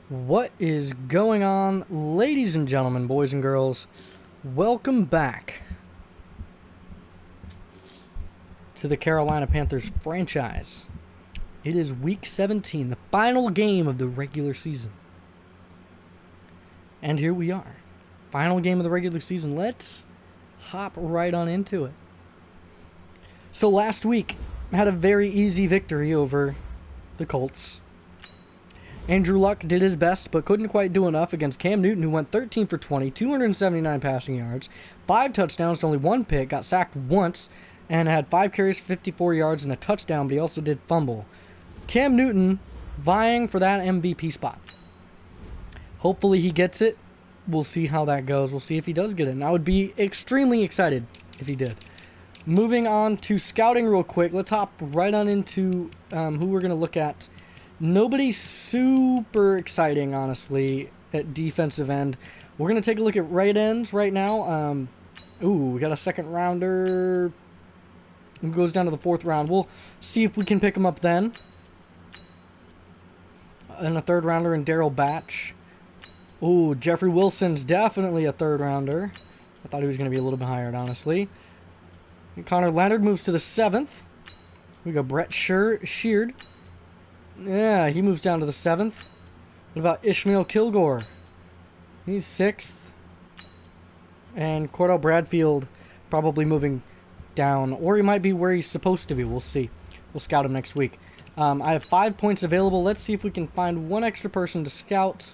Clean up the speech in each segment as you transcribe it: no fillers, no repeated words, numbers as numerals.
What is going on, ladies and gentlemen, boys and girls? Welcome back to the Carolina Panthers franchise. It is week 17, the final game of the regular season. And here we are. Final game of the regular season. Let's hop right on into it. So last week, had a very easy victory over the Colts. Andrew Luck did his best, but couldn't quite do enough against Cam Newton, who went 13 for 20, 279 passing yards, 5 touchdowns to only 1 pick, got sacked once, and had 5 carries, 54 yards, and a touchdown, but he also did fumble. Cam Newton vying for that MVP spot. Hopefully he gets it. We'll see how that goes. We'll see if he does get it. And I would be extremely excited if he did. Moving on to scouting real quick. Let's hop right on into who we're going to look at. Nobody super exciting, honestly, at defensive end. We're going to take a look at right ends right now. We got a second rounder. It goes down to the 4th round. We'll see if we can pick him up then. And a 3rd rounder in Darryl Batch. Ooh, Jeffrey Wilson's definitely a 3rd rounder. I thought he was going to be a little bit higher, honestly. And Connor Leonard moves to the 7th. We got Brett Sheard. Yeah, he moves down to the 7th. What about Ishmael Kilgore? He's 6th. And Cordell Bradfield probably moving down. Or he might be where he's supposed to be. We'll see. We'll scout him next week. I have 5 points available. Let's see if we can find one extra person to scout.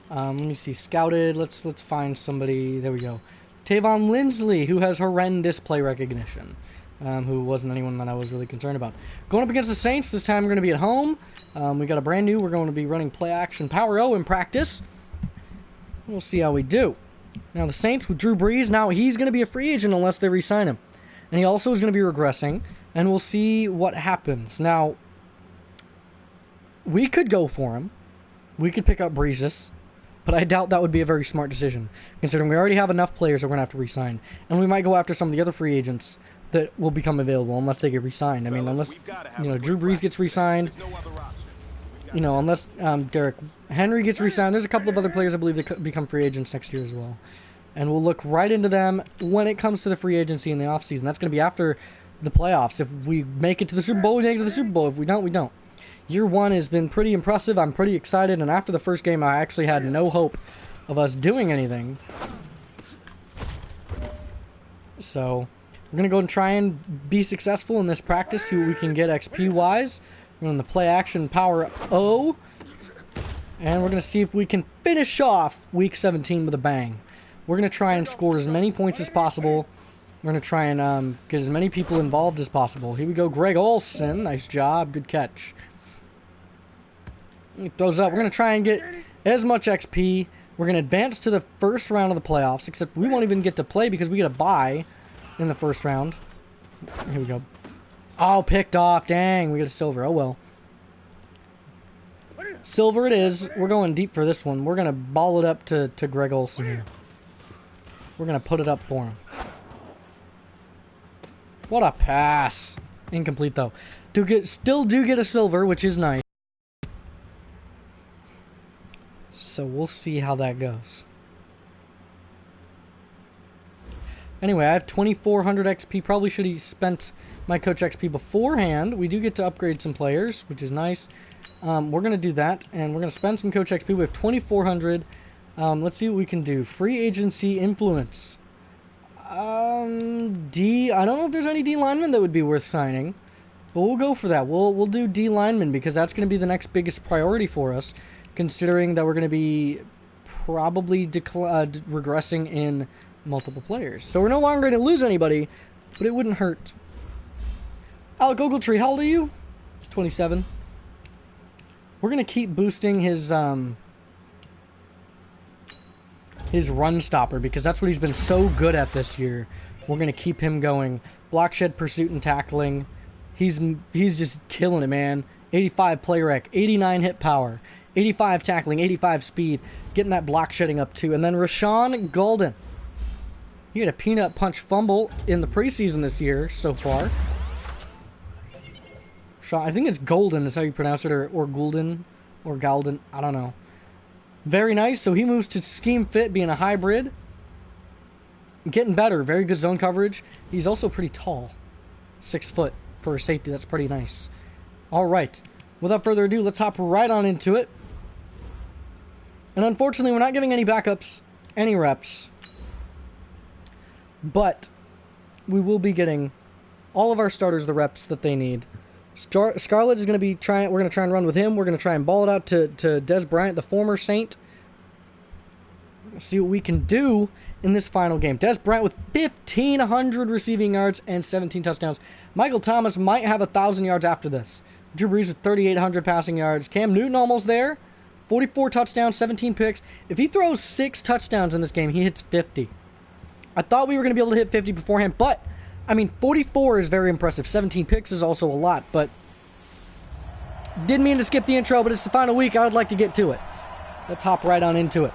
Let me see. Scouted. Let's find somebody. There we go. Tavon Lindsley, who has horrendous play recognition. Who wasn't anyone that I was really concerned about. Going up against the Saints, this time we're going to be at home. We got a brand new, we're going to be running play action power O in practice. We'll see how we do. Now the Saints with Drew Brees, now he's going to be a free agent unless they re-sign him. And he also is going to be regressing, and we'll see what happens. Now, we could go for him. We could pick up Breezes, but I doubt that would be a very smart decision, considering we already have enough players that we're going to have to re-sign. And we might go after some of the other free agents that will become available unless they get re-signed. I mean, unless, Drew Brees gets re-signed, unless Derrick Henry gets re-signed. There's a couple of other players I believe that become free agents next year as well. And we'll look right into them when it comes to the free agency in the offseason. That's going to be after the playoffs. If we make it to the Super Bowl, we make it to the Super Bowl. If we don't, we don't. Year 1 has been pretty impressive. I'm pretty excited. And after the first game, I actually had no hope of us doing anything. So we're going to go and try and be successful in this practice, see what we can get XP-wise. We're going to play action power O. And we're going to see if we can finish off week 17 with a bang. We're going to try and score as many points as possible. We're going to try and get as many people involved as possible. Here we go, Greg Olsen. Nice job. Good catch. He throws up. We're going to try and get as much XP. We're going to advance to the first round of the playoffs, except we won't even get to play because we get a bye in the first round. Here we go. Oh, picked off. Dang, we got a silver. Oh, well. Silver it is. We're going deep for this one. We're going to ball it up to Greg Olsen here. We're going to put it up for him. What a pass. Incomplete, though. Still do get a silver, which is nice. So we'll see how that goes. Anyway, I have 2,400 XP. Probably should have spent my coach XP beforehand. We do get to upgrade some players, which is nice. We're going to do that, and we're going to spend some coach XP. We have 2,400. Let's see what we can do. Free agency influence. D. I don't know if there's any D linemen that would be worth signing, but we'll go for that. We'll do D linemen because that's going to be the next biggest priority for us, considering that we're going to be probably regressing in multiple players. So we're no longer going to lose anybody, but it wouldn't hurt. Alec Ogletree, how old are you? It's 27. We're going to keep boosting his run stopper because that's what he's been so good at this year. We're going to keep him going. Block shed, pursuit, and tackling. He's just killing it, man. 85 play rec, 89 hit power, 85 tackling, 85 speed. Getting that block shedding up too. And then Rashawn Golden. He had a peanut punch fumble in the preseason this year so far. I think it's Golden is how you pronounce it, or Goulden, or Galden. I don't know. Very nice. So he moves to scheme fit, being a hybrid. Getting better. Very good zone coverage. He's also pretty tall. 6 foot for a safety. That's pretty nice. All right. Without further ado, let's hop right on into it. And unfortunately, we're not giving any backups, any reps. But we will be getting all of our starters the reps that they need. Scarlett is going to be trying. We're going to try and run with him. We're going to try and ball it out to Des Bryant, the former Saint. See what we can do in this final game. Des Bryant with 1,500 receiving yards and 17 touchdowns. Michael Thomas might have 1,000 yards after this. Drew Brees with 3,800 passing yards. Cam Newton almost there. 44 touchdowns, 17 picks. If he throws 6 touchdowns in this game, he hits 50. I thought we were going to be able to hit 50 beforehand, but, I mean, 44 is very impressive. 17 picks is also a lot, but didn't mean to skip the intro, but it's the final week. I would like to get to it. Let's hop right on into it.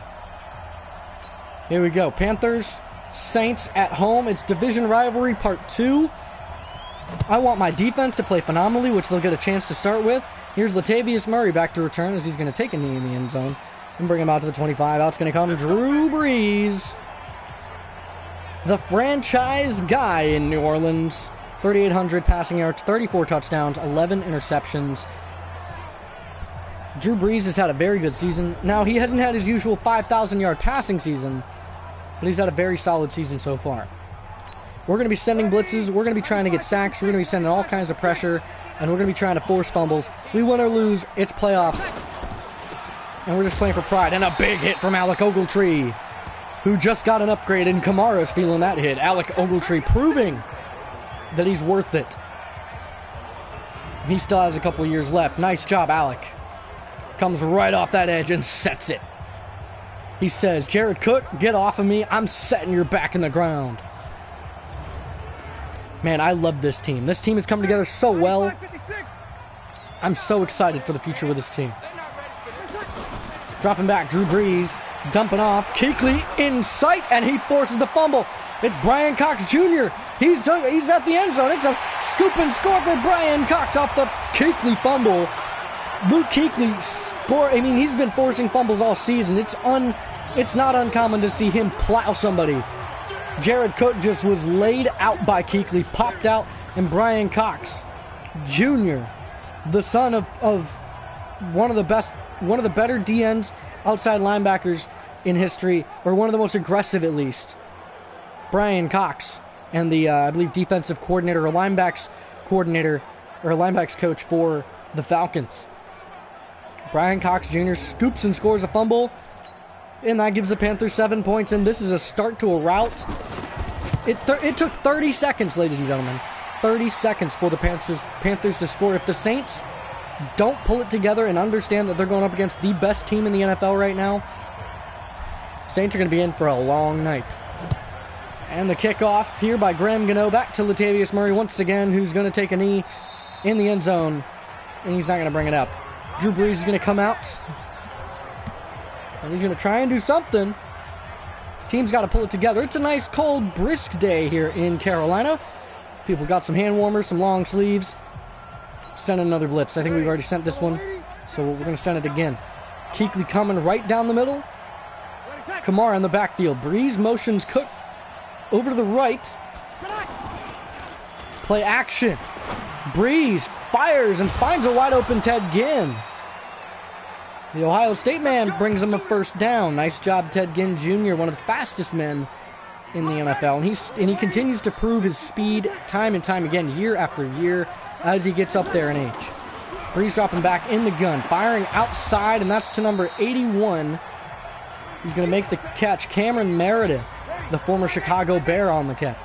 Here we go. Panthers, Saints at home. It's division rivalry part 2. I want my defense to play phenomenally, which they'll get a chance to start with. Here's Latavius Murray back to return as he's going to take a knee in the end zone and bring him out to the 25. Out's going to come Drew Brees, the franchise guy in New Orleans. 3,800 passing yards, 34 touchdowns, 11 interceptions. Drew Brees has had a very good season. Now, he hasn't had his usual 5,000-yard passing season, but he's had a very solid season so far. We're going to be sending blitzes. We're going to be trying to get sacks. We're going to be sending all kinds of pressure, and we're going to be trying to force fumbles. We win or lose, it's playoffs, and we're just playing for pride. And a big hit from Alec Ogletree, who just got an upgrade, and Kamara's feeling that hit. Alec Ogletree proving that he's worth it. He still has a couple years left. Nice job, Alec. Comes right off that edge and sets it. He says, Jared Cook, get off of me. I'm setting your back in the ground. Man, I love this team. This team has come together so well. I'm so excited for the future with this team. Dropping back, Drew Brees, dumping off. Kuechly in sight, and he forces the fumble. It's Brian Cox Jr. He's at the end zone. It's a scoop and score for Brian Cox off the Kuechly fumble. Luke Kuechly score. I mean, he's been forcing fumbles all season. It's not uncommon to see him plow somebody. Jared Cook just was laid out by Kuechly, popped out, and Brian Cox Jr., the son of one of the better DNs, outside linebackers in history, or one of the most aggressive at least. Brian Cox, and the I believe defensive coordinator or linebacks coordinator or linebacks coach for the Falcons. Brian Cox Jr. scoops and scores a fumble, and that gives the Panthers 7 points, and this is a start to a rout. It took 30 seconds, ladies and gentlemen. 30 seconds for the Panthers to score. If the Saints don't pull it together and understand that they're going up against the best team in the NFL right now, Saints are going to be in for a long night. And the kickoff here by Graham Gano back to Latavius Murray once again, who's going to take a knee in the end zone, and he's not going to bring it up. Drew Brees is going to come out, and he's going to try and do something. His team's got to pull it together. It's a nice, cold, brisk day here in Carolina. People got some hand warmers, some long sleeves. Send another blitz. I think we've already sent this one, so we're going to send it again. Kuechly coming right down the middle. Kamara in the backfield. Brees motions Cook over to the right. Play action. Brees fires and finds a wide open Ted Ginn. The Ohio State man brings him a first down. Nice job, Ted Ginn Jr., one of the fastest men in the NFL. And he continues to prove his speed time and time again, year after year, as he gets up there in age. Brees dropping back in the gun, firing outside, and that's to number 81. He's going to make the catch. Cameron Meredith, the former Chicago Bear, on the catch.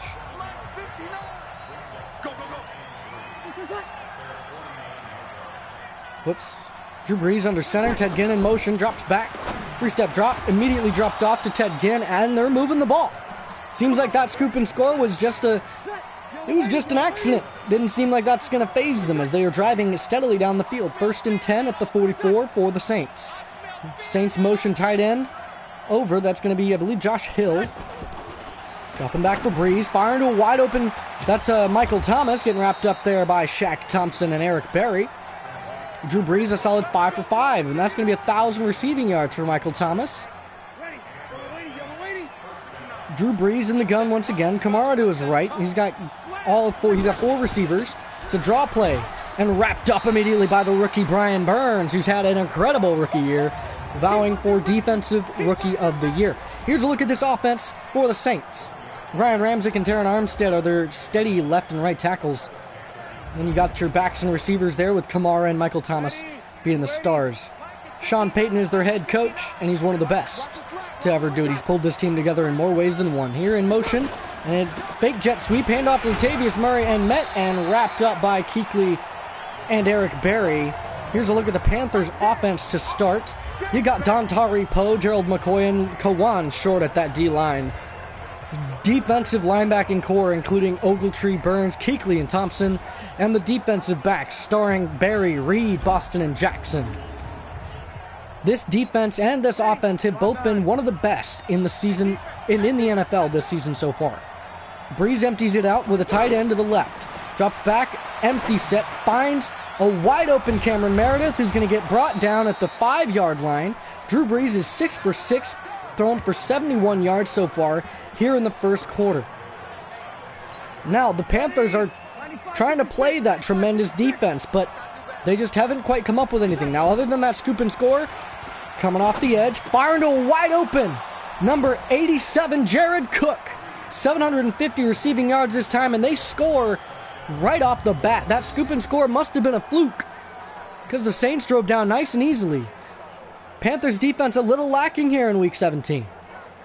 Whoops. Drew Brees under center. Ted Ginn in motion. Drops back. 3-step drop. Immediately dropped off to Ted Ginn, and they're moving the ball. Seems like that scoop and score was just an accident. Didn't seem like that's going to faze them as they are driving steadily down the field. 1st and 10 at the 44 for the Saints. Saints motion tight end over. That's going to be, I believe, Josh Hill. Dropping back for Breeze. Firing to a wide open. That's Michael Thomas getting wrapped up there by Shaq Thompson and Eric Berry. Drew Brees a solid 5 for 5. And that's going to be 1,000 receiving yards for Michael Thomas. Drew Brees in the gun once again. Kamara to his right. He's got four receivers. It's a draw play. And wrapped up immediately by the rookie Brian Burns, who's had an incredible rookie year, vowing for Defensive Rookie of the Year. Here's a look at this offense for the Saints. Ryan Ramczyk and Terron Armstead are their steady left and right tackles. Then you got your backs and receivers there with Kamara and Michael Thomas being the stars. Sean Payton is their head coach, and he's one of the best to ever do it. He's pulled this team together in more ways than one. Here in motion, and fake jet sweep, handoff to Latavius Murray and met, and wrapped up by Kuechly and Eric Berry. Here's a look at the Panthers' offense to start. You got Dontari Poe, Gerald McCoy, and Kawan Short at that D-line. Defensive linebacking core, including Ogletree, Burns, Kuechly, and Thompson, and the defensive backs, starring Barry, Reed, Boston, and Jackson. This defense and this offense have both been one of the best in the season, in the NFL this season so far. Breeze empties it out with a tight end to the left. Drops back, empty set, finds a wide open Cameron Meredith, who's going to get brought down at the 5-yard line. Drew Brees is 6 for 6, thrown for 71 yards so far here in the first quarter. Now, the Panthers are trying to play that tremendous defense, but they just haven't quite come up with anything. Now, other than that scoop and score, coming off the edge, firing to a wide open number 87, Jared Cook. 750 receiving yards this time, and they score right off the bat. That scoop and score must have been a fluke, because the Saints drove down nice and easily. Panthers defense a little lacking here in Week 17.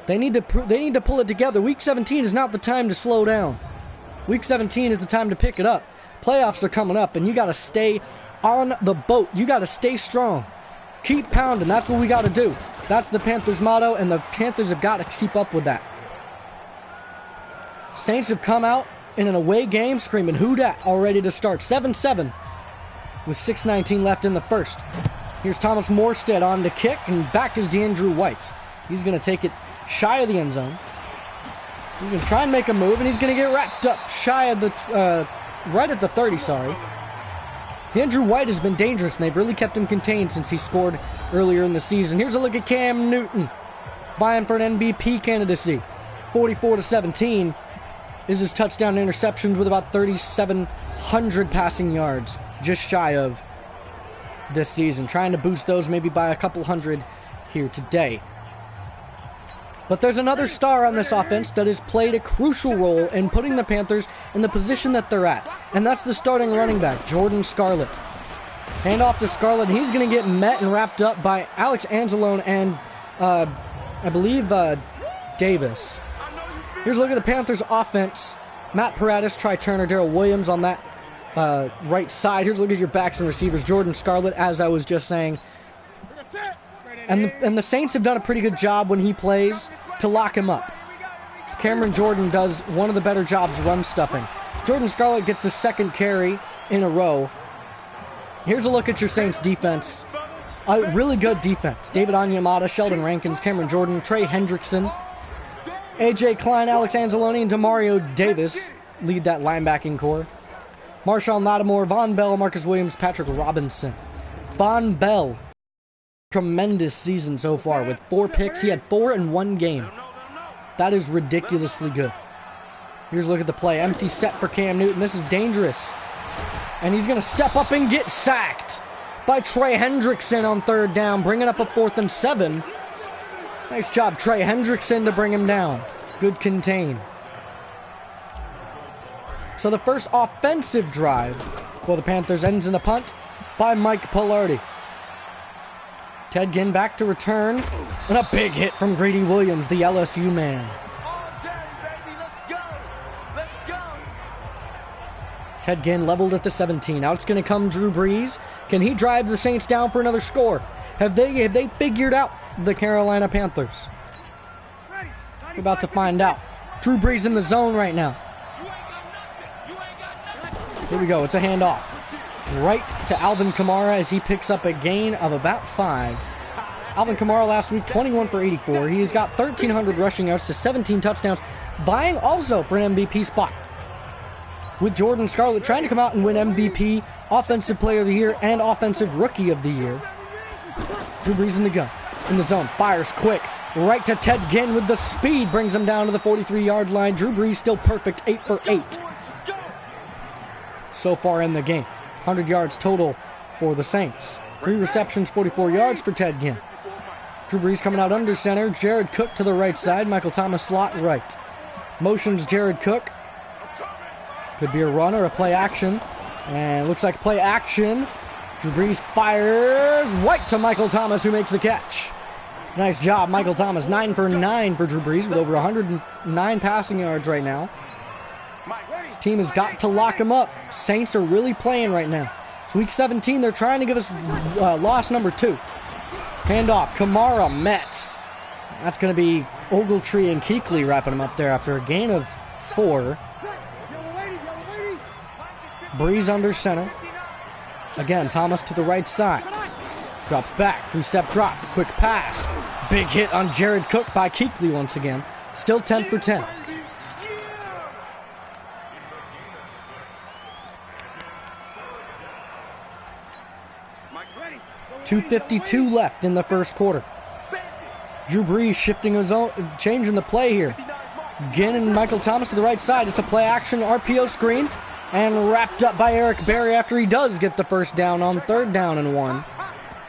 They need to pull it together. Week 17 is not the time to slow down. Week 17 is the time to pick it up. Playoffs are coming up, and you got to stay on the boat. You got to stay strong. Keep pounding. That's what we got to do. That's the Panthers' motto, and the Panthers have got to keep up with that. Saints have come out in an away game screaming, "Who dat?" all ready to start. 7-7 with 6:19 left in the first. Here's Thomas Morstead on to kick, and back is DeAndrew White. He's going to take it shy of the end zone. He's going to try and make a move, and he's going to get wrapped up shy of the, right at the 30, sorry. DeAndrew White has been dangerous, and they've really kept him contained since he scored earlier in the season. Here's a look at Cam Newton, vying for an MVP candidacy. 44-17 is his touchdown interceptions with about 3,700 passing yards, just shy of this season. Trying to boost those maybe by a couple hundred here today. But there's another star on this offense that has played a crucial role in putting the Panthers in the position that they're at, and that's the starting running back, Jordan Scarlett. Hand off to Scarlett, and he's going to get met and wrapped up by Alex Anzalone and, I believe, Davis. Here's a look at the Panthers' offense. Matt Paratus, Try Turner, Darrell Williams on that right side. Here's a look at your backs and receivers. Jordan Scarlett, as I was just saying. And the Saints have done a pretty good job when he plays to lock him up. Cameron Jordan does one of the better jobs run stuffing. Jordan Scarlett gets the second carry in a row. Here's a look at your Saints defense. A really good defense. David Onyemata, Sheldon Rankins, Cameron Jordan, Trey Hendrickson, A.J. Klein, Alex Anzalone, and Demario Davis lead that linebacking core. Marshawn Lattimore, Von Bell, Marcus Williams, Patrick Robinson. Von Bell, tremendous season so far with 4 picks. He had 4 in one game. That is ridiculously good. Here's a look at the play. Empty set for Cam Newton. This is dangerous. And he's going to step up and get sacked by Trey Hendrickson on third down, bringing up a 4th and 7. Nice job, Trey Hendrickson, to bring him down. Good contain. So the first offensive drive for the Panthers ends in a punt by Mike Palardy. Ted Ginn back to return, and a big hit from Grady Williams, the LSU man. Ted Ginn leveled at the 17. Now it's going to come Drew Brees. Can he drive the Saints down for another score? Have they figured out the Carolina Panthers? We're about to find out. Drew Brees in the zone right now. Here we go. It's a handoff right to Alvin Kamara as he picks up a gain of about 5. Alvin Kamara last week, 21 for 84. He's got 1,300 rushing yards to 17 touchdowns, vying also for an MVP spot. With Jordan Scarlett trying to come out and win MVP, Offensive Player of the Year, and Offensive Rookie of the Year. Drew Brees in the gun, in the zone, fires quick, right to Ted Ginn with the speed, brings him down to the 43-yard line. Drew Brees still perfect, 8 for 8 so far in the game. 100 yards total for the Saints. 3 receptions, 44 yards for Ted Ginn. Drew Brees coming out under center. Jared Cook to the right side. Michael Thomas slot right. Motions Jared Cook. Could be a run or a play action. And looks like play action. Drew Brees fires right to Michael Thomas, who makes the catch. Nice job, Michael Thomas. 9 for 9 for Drew Brees with over 109 passing yards right now. His team has got to lock him up. Saints are really playing right now. It's week 17. They're trying to give us loss number 2. Handoff. Kamara met. That's going to be Ogletree and Kuechly wrapping him up there after a gain of 4. Brees under center. Again, Thomas to the right side. Drops back. 3-step drop. Quick pass. Big hit on Jared Cook by Kuechly once again. Still 10 for 10. .252 left in the first quarter. Drew Brees shifting his own, changing the play here. Ginn and Michael Thomas to the right side. It's a play action RPO screen and wrapped up by Eric Berry after he does get the first down on 3rd down and 1.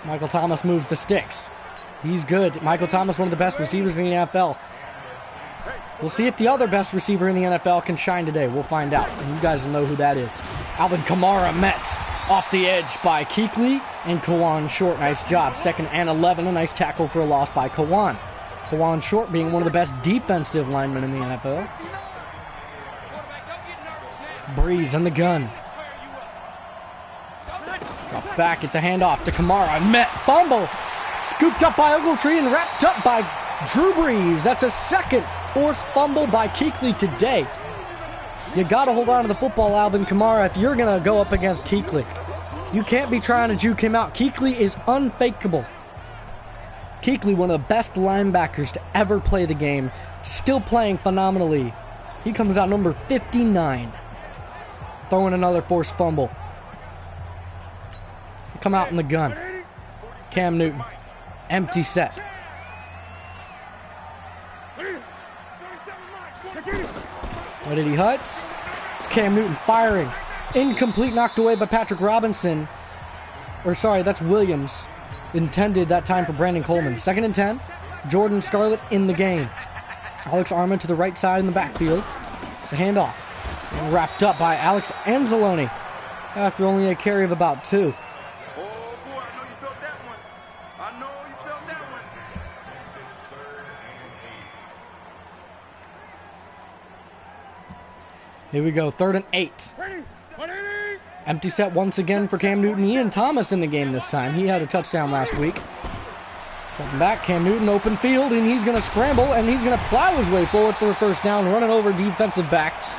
Michael Thomas moves the sticks. He's good. Michael Thomas, one of the best receivers in the NFL. We'll see if the other best receiver in the NFL can shine today. We'll find out. And you guys will know who that is. Alvin Kamara met off the edge by Kuechly and Kawan Short. Nice job. 2nd and 11. A nice tackle for a loss by Kawan. Kawan Short being one of the best defensive linemen in the NFL. Brees in the gun. Drops back. It's a handoff to Kamara. Met. Fumble. Scooped up by Ogletree and wrapped up by Drew Brees. That's a second forced fumble by Kuechly today. You got to hold on to the football, Alvin Kamara, if you're going to go up against Kuechly. You can't be trying to juke him out. Kuechly is unfakeable. Kuechly, one of the best linebackers to ever play the game, still playing phenomenally. He comes out number 59. Throwing another forced fumble. Come out in the gun. Cam Newton. Empty set. What did he hut? It's Cam Newton firing. Incomplete, knocked away by Patrick Robinson. Or sorry, that's Williams. Intended that time for Brandon Coleman. 2nd and 10. Jordan Scarlett in the game. Alex Armah to the right side in the backfield. It's a handoff. And wrapped up by Alex Anzalone after only a carry of about 2. Here we go, 3rd and 8. Empty set once again for Cam Newton. Ian Thomas in the game this time. He had a touchdown last week. Stepping back, Cam Newton, open field, and he's going to scramble, and he's going to plow his way forward for a first down, running over defensive backs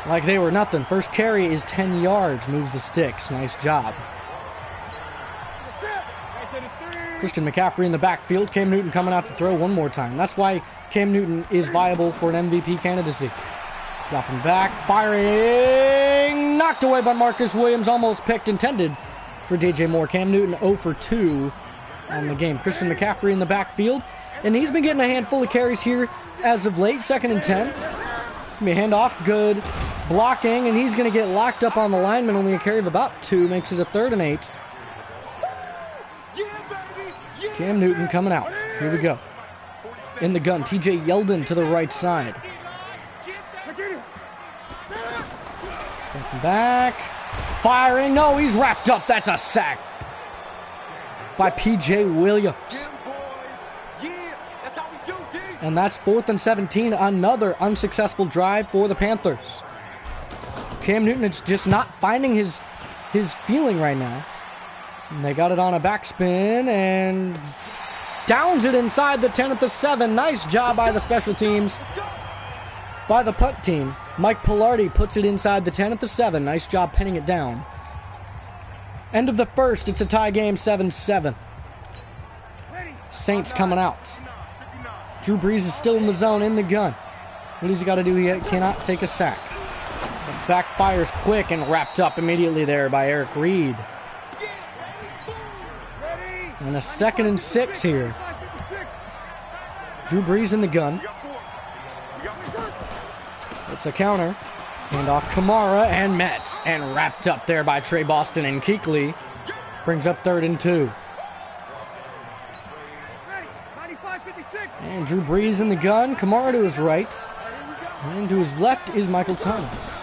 like they were nothing. First carry is 10 yards, moves the sticks. Nice job. Christian McCaffrey in the backfield. Cam Newton coming out to throw one more time. That's why Cam Newton is viable for an MVP candidacy. Dropping back, firing, knocked away by Marcus Williams, almost picked, intended for DJ Moore. Cam Newton 0 for 2 on the game. Christian McCaffrey in the backfield, and he's been getting a handful of carries here as of late. 2nd and 10. Gonna be a handoff, good blocking, and he's going to get locked up on the lineman. Only a carry of about 2, makes it a 3rd and 8. Cam Newton coming out. Here we go. In the gun, TJ Yeldon to the right side. Stepping back. Firing. No, he's wrapped up. That's a sack by P.J. Williams. And that's 4th and 17. Another unsuccessful drive for the Panthers. Cam Newton is just not finding his feeling right now. And they got it on a backspin and downs it inside the 10 at the 7. Nice job by the special teams, by the punt team. Mike Pilardi puts it inside the 10 at the 7. Nice job pinning it down. End of the first. It's a tie game, 7-7. Saints coming out. Drew Brees is still in the zone, in the gun. What does he got to do? He cannot take a sack. The backfires quick and wrapped up immediately there by Eric Reed. And a 2nd and 6 here. Drew Brees in the gun. It's a counter. And off Kamara and Metz. And wrapped up there by Trey Boston and Kuechly. Brings up 3rd and 2. And Drew Brees in the gun. Kamara to his right. And to his left is Michael Thomas.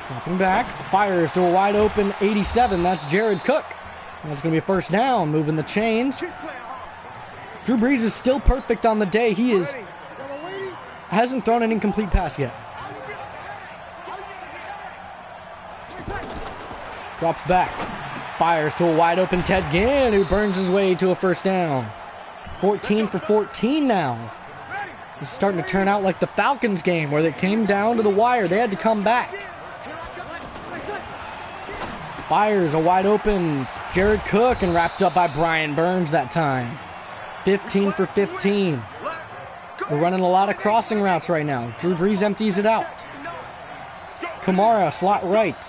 Dropping back. Fires to a wide open 87. That's Jared Cook. And that's going to be a 1st down. Moving the chains. Drew Brees is still perfect on the day. He hasn't thrown an incomplete pass yet. Drops back. Fires to a wide open Ted Ginn, who burns his way to a 1st down. 14 for 14 now. This is starting to turn out like the Falcons game where they came down to the wire. They had to come back. Fires a wide open Jared Cook and wrapped up by Brian Burns that time. 15 for 15. We're running a lot of crossing routes right now. Drew Brees empties it out. Kamara, slot right.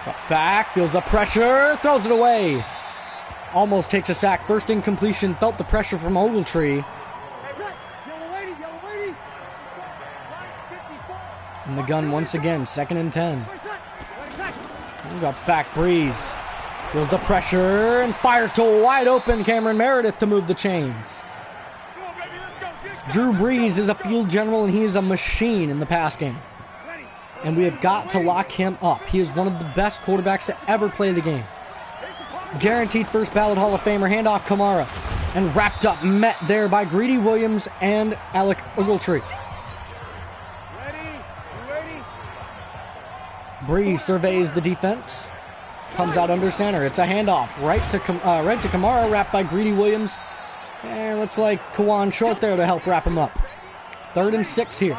Drops back, feels the pressure, throws it away. Almost takes a sack. First incompletion, felt the pressure from Ogletree. And the gun once again, 2nd and 10. We got back Brees. Feels the pressure and fires to a wide open Cameron Meredith to move the chains. Drew Brees is a field general and he is a machine in the pass game. And we have got to lock him up. He is one of the best quarterbacks to ever play the game. Guaranteed 1st ballot Hall of Famer. Handoff Kamara. And wrapped up, met there by Greedy Williams and Alec Ogletree. Brees surveys the defense. Comes out under center. It's a handoff. Right to Kamara, wrapped by Greedy Williams. And looks like Kawan Short there to help wrap him up. 3rd and 6 here.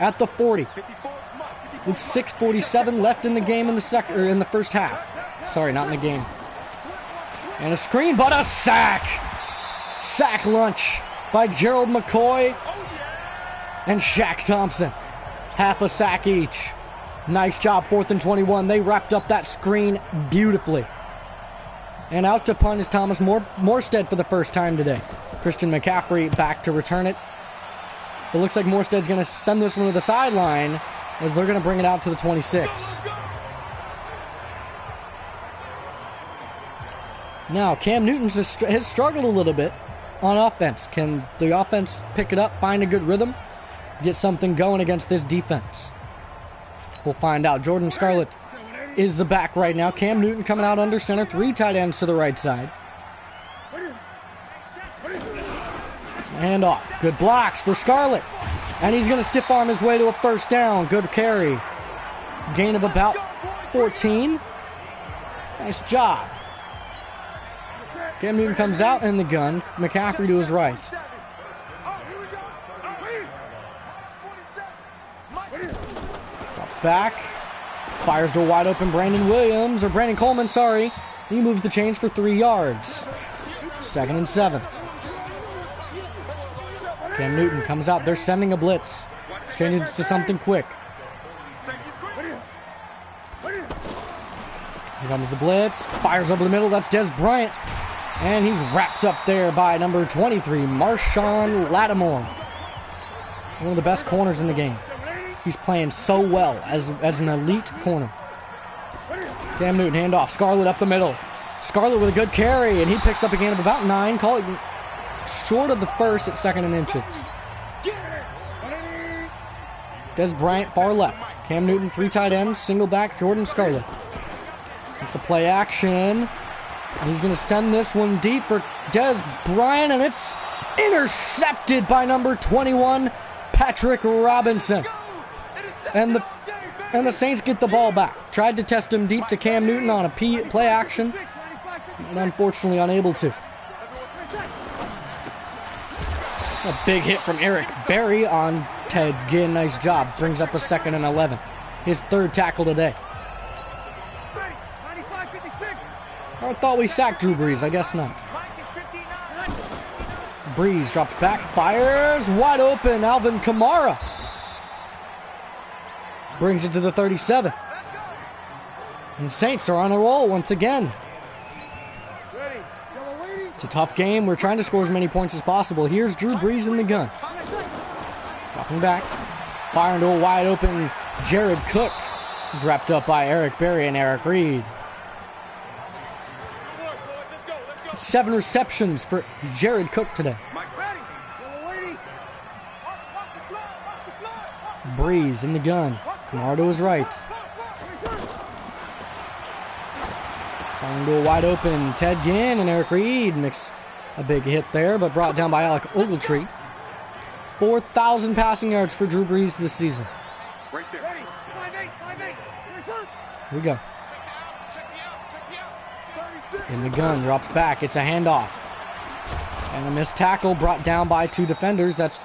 At the 40. With 6:47 left in the game in the 1st half. Sorry, not in the game. And a screen, but a sack! Sack lunch by Gerald McCoy and Shaq Thompson. Half a sack each. Nice job, 4th and 21. They wrapped up that screen beautifully. And out to punt is Thomas Morstead for the 1st time today. Christian McCaffrey back to return it. It looks like Morstead's going to send this one to the sideline as they're going to bring it out to the 26. Now, Cam Newton has struggled a little bit on offense. Can the offense pick it up, find a good rhythm, get something going against this defense? We'll find out. Jordan Scarlett is the back right now. Cam Newton coming out under center. 3 tight ends to the right side. Hand off. Good blocks for Scarlett. And he's going to stiff arm his way to a 1st down. Good carry. Gain of about 14. Nice job. Cam Newton comes out in the gun. McCaffrey to his right. Drops back. Fires to a wide open Brandon Coleman, sorry. He moves the chains for 3 yards. 2nd and 7. Cam Newton comes out. They're sending a blitz. Changes to something quick. Here comes the blitz. Fires over the middle. That's Des Bryant. And he's wrapped up there by number 23, Marshawn Lattimore. One of the best corners in the game. He's playing so well as an elite corner. Cam Newton, handoff. Scarlett up the middle. Scarlett with a good carry, and he picks up a gain of about 9. Call it short of the 1st at 2nd and inches. Des Bryant far left. Cam Newton 3 tight ends, single back Jordan Scarlett. It's a play action. He's going to send this one deep for Des Bryant, and it's intercepted by number 21, Patrick Robinson. And the Saints get the ball back. Tried to test him deep to Cam Newton on a play action, and unfortunately unable to. A big hit from Eric Berry on Ted Ginn. Nice job. Brings up a 2nd and 11. His 3rd tackle today. I thought we sacked Drew Brees. I guess not. Breeze drops back, fires, wide open. Alvin Kamara brings it to the 37. And the Saints are on a roll once again. It's a tough game. We're trying to score as many points as possible. Here's Drew Brees in the gun. Dropping back. Firing to a wide open Jared Cook. He's wrapped up by Eric Berry and Eric Reed. 7 receptions for Jared Cook today. Breeze in the gun. Kamara to his right. Falling to a wide open Ted Ginn and Eric Reed. Makes a big hit there, but brought down by Alec Ogletree. 4,000 passing yards for Drew Brees this season. Right there. Here we go. In the gun, drops back. It's a handoff. And a missed tackle brought down by 2 defenders. That's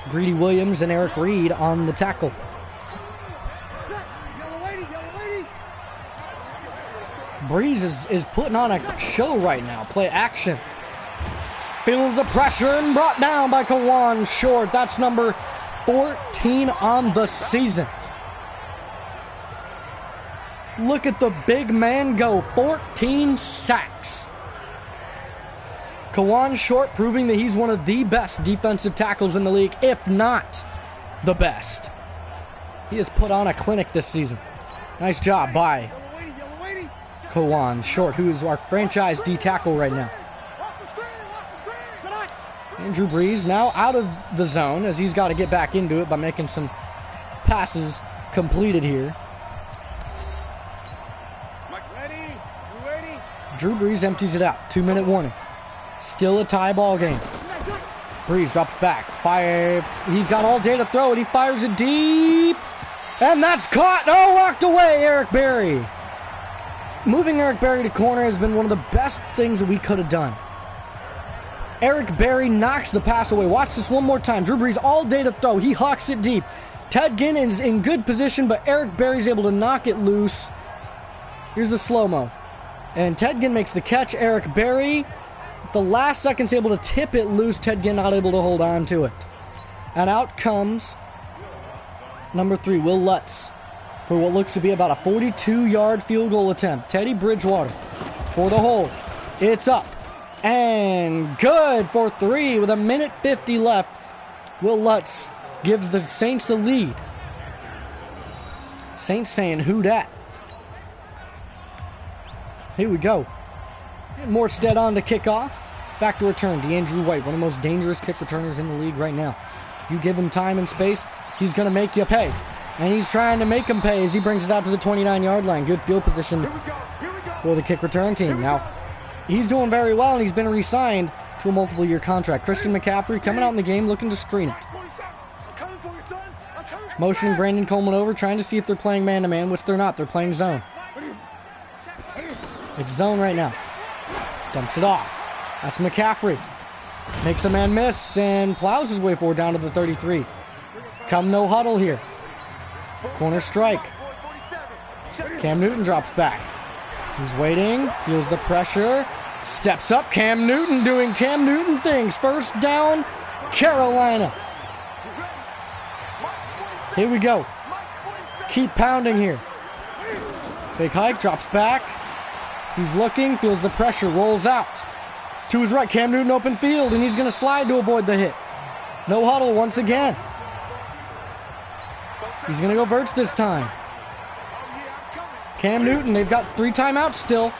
Greedy Williams and Eric Reed on the tackle. Breeze is putting on a show right now. Play action. Feels the pressure and brought down by Kawan Short. That's number 14 on the season. Look at the big man go. 14 sacks. Kawan Short proving that he's one of the best defensive tackles in the league, if not the best. He has put on a clinic this season. Nice job by Kawan Short, who is our franchise D tackle right now. Andrew Brees now out of the zone as he's got to get back into it by making some passes completed here. Drew Brees empties it out. 2-minute warning. Still a tie ball game. Brees drops back. Fire. He's got all day to throw it. He fires it deep. And that's caught. Oh, walked away, Eric Berry. Moving Eric Berry to corner has been one of the best things that we could have done. Eric Berry knocks the pass away. Watch this one more time. Drew Brees all day to throw. He hawks it deep. Ted Ginn is in good position, but Eric Berry's able to knock it loose. Here's the slow-mo. And Ted Ginn makes the catch. Eric Berry, at the last seconds, able to tip it loose. Ted Ginn not able to hold on to it. And out comes number 3, Will Lutz, for what looks to be about a 42-yard field goal attempt. Teddy Bridgewater for the hole. It's up. And good for 3 with 1:50 left. Will Lutz gives the Saints the lead. Saints saying, who dat? Here we go. And Morstead on to kick off. Back to return. DeAndrew White, one of the most dangerous kick returners in the league right now. You give him time and space, he's going to make you pay. And he's trying to make him pay as he brings it out to the 29-yard line. Good field position for the kick return team. Now, he's doing very well, and he's been re-signed to a multiple-year contract. Christian McCaffrey coming out in the game looking to screen it. Motioning Brandon Coleman over, trying to see if they're playing man-to-man, which they're not. They're playing zone. It's zone right now. Dumps it off. That's McCaffrey. Makes a man miss and plows his way forward down to the 33. Come no huddle here. Corner strike. Cam Newton drops back. He's waiting. Feels the pressure. Steps up. Cam Newton doing Cam Newton things. First down, Carolina. Here we go. Keep pounding here. Big hike. Drops back. He's looking, feels the pressure, rolls out. To his right, Cam Newton open field, and he's going to slide to avoid the hit. No huddle once again. He's going to go verts this time. Cam Newton, they've got 3 timeouts still.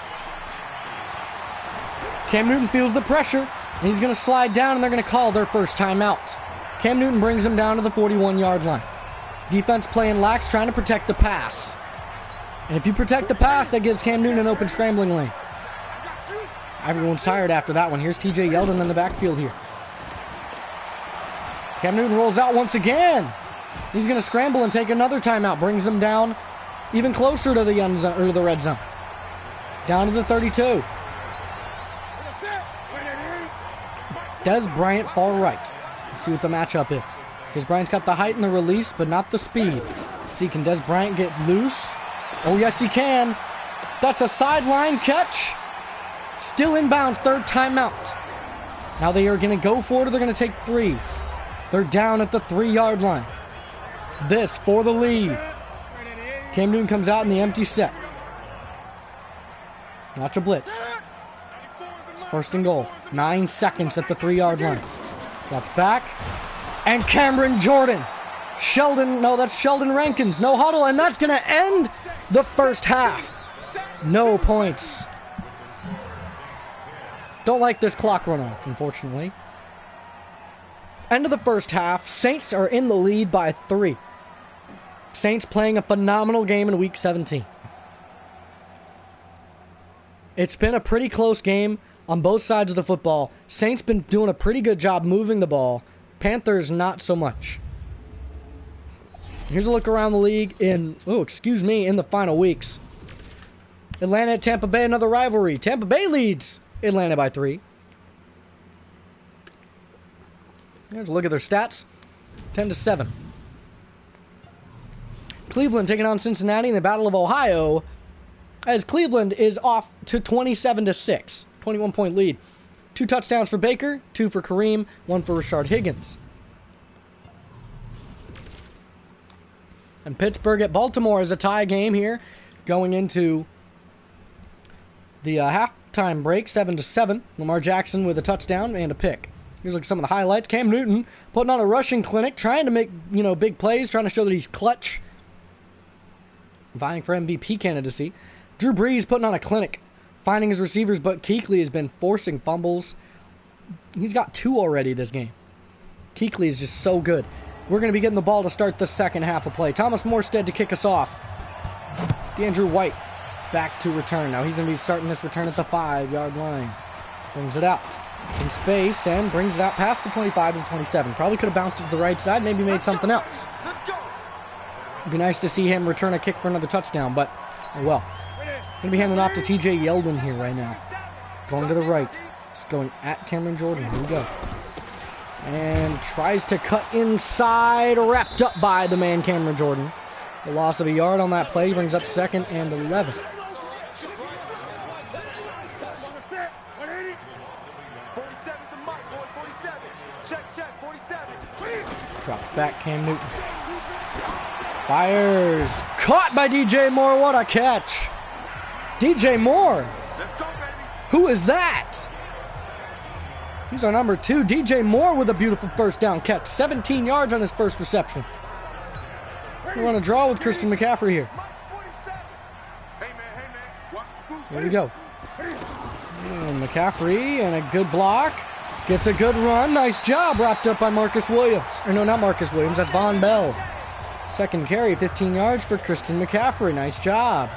Cam Newton feels the pressure, and he's going to slide down, and they're going to call their first timeout. Cam Newton brings him down to the 41-yard line. Defense playing lax, trying to protect the pass. And if you protect the pass, that gives Cam Newton an open scrambling lane. Everyone's tired after that one. Here's TJ Yeldon in the backfield here. Cam Newton rolls out once again. He's going to scramble and take another timeout. Brings him down even closer to the end zone, or the red zone. Down to the 32. Dez Bryant far right. Let's see what the matchup is. Dez Bryant's got the height and the release, but not the speed. See, can Dez Bryant get loose? Oh, yes, he can. That's a sideline catch. Still inbounds, third timeout. Now they are going to go for it, or they're going to take 3. They're down at the 3-yard line. This for the lead. Cam Newton comes out in the empty set. Watch a blitz. It's first and goal. 9 seconds at the 3-yard line. Drops back. And Cameron Jordan. That's Sheldon Rankins. No huddle, and that's going to end the first half. No points. Don't like this clock runoff, unfortunately. End of the first half. Saints are in the lead by 3. Saints playing a phenomenal game in Week 17. It's been a pretty close game on both sides of the football. Saints been doing a pretty good job moving the ball. Panthers, not so much. Here's a look around the league in the final weeks. Atlanta at Tampa Bay, another rivalry. Tampa Bay leads Atlanta by 3. Here's a look at their stats. 10-7. Cleveland taking on Cincinnati in the Battle of Ohio, as Cleveland is off to 27-6. 21-point lead. 2 touchdowns for Baker, 2 for Kareem, 1 for Rashard Higgins. And Pittsburgh at Baltimore is a tie game here, going into the halftime break, 7-7. Lamar Jackson with a touchdown and a pick. Here's like some of the highlights. Cam Newton putting on a rushing clinic, trying to make big plays, trying to show that he's clutch, vying for MVP candidacy. Drew Brees putting on a clinic, finding his receivers, but Kuechly has been forcing fumbles. He's got 2 already this game. Kuechly is just so good. We're going to be getting the ball to start the second half of play. Thomas Morstead to kick us off. DeAndrew White back to return. Now he's going to be starting this return at the 5-yard line. Brings it out in space and brings it out past the 25 and 27. Probably could have bounced it to the right side, maybe made something else. It'd be nice to see him return a kick for another touchdown, but oh well. Going to be handing off to TJ Yeldon here right now. Going to the right. It's going at Cameron Jordan. Here we go. And tries to cut inside, wrapped up by the man Cameron Jordan. The loss of a yard on that play brings up 2nd and 11. Drops back Cam Newton. Fires. Caught by DJ Moore. What a catch. DJ Moore. Who is that? He's our number 2. DJ Moore with a beautiful first down catch. 17 yards on his first reception. We want to draw with Christian McCaffrey here. Here we go. And McCaffrey and a good block. Gets a good run. Nice job. Wrapped up by Marcus Williams. Or no, not Marcus Williams. That's Von Bell. Second carry, 15 yards for Christian McCaffrey. Nice job.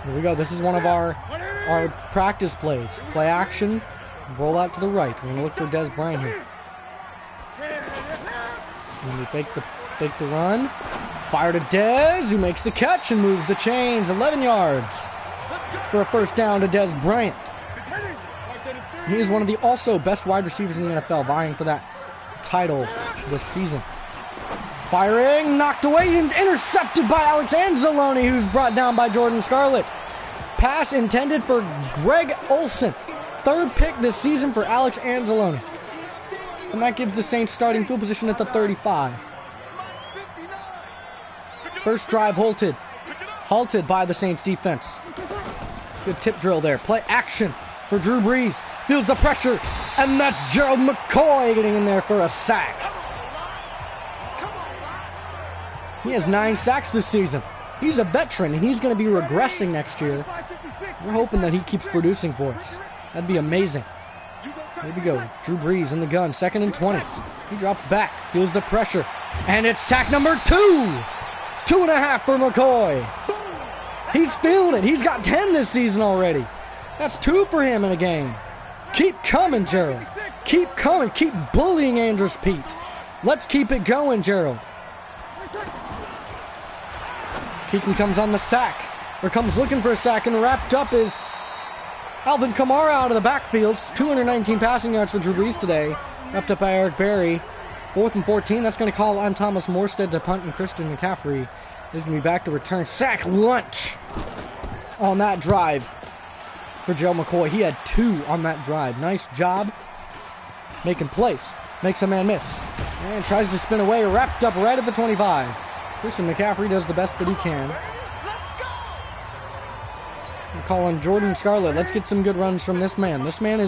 Here we go. This is one of our practice plays. Play action. Roll out to the right. We're going to look for Des Bryant here. And we fake the run. Fire to Des, who makes the catch and moves the chains. 11 yards for a first down to Des Bryant. He is one of the also best wide receivers in the NFL, vying for that title this season. Firing, knocked away, and intercepted by Alex Anzalone, who's brought down by Jordan Scarlett. Pass intended for Greg Olsen. 3rd pick this season for Alex Anzalone. And that gives the Saints starting field position at the 35. First drive halted by the Saints defense. Good tip drill there. Play action for Drew Brees. Feels the pressure, and that's Gerald McCoy getting in there for a sack. He has 9 sacks this season. He's a veteran, and he's going to be regressing next year. We're hoping that he keeps producing for us. That'd be amazing. Here we go. Drew Brees in the gun. 2nd and 20. He drops back. Feels the pressure. And it's sack number 2. 2.5 for McCoy. He's feeling it. He's got 10 this season already. That's 2 for him in a game. Keep coming, Gerald. Keep coming. Keep bullying Andrus Pete. Let's keep it going, Gerald. Kuechly comes on the sack. Or comes looking for a sack, and wrapped up is Alvin Kamara out of the backfield. 219 passing yards for Drew Brees today. Wrapped up by Eric Berry. 4th and 14. That's going to call on Thomas Morstead to punt, and Christian McCaffrey is going to be back to return. Sack lunch on that drive for Joe McCoy. He had 2 on that drive. Nice job Making plays. Makes a man miss. And tries to spin away. Wrapped up right at the 25. Christian McCaffrey does the best that he can. I'm calling Jordan Scarlett. Let's get some good runs from this man. This man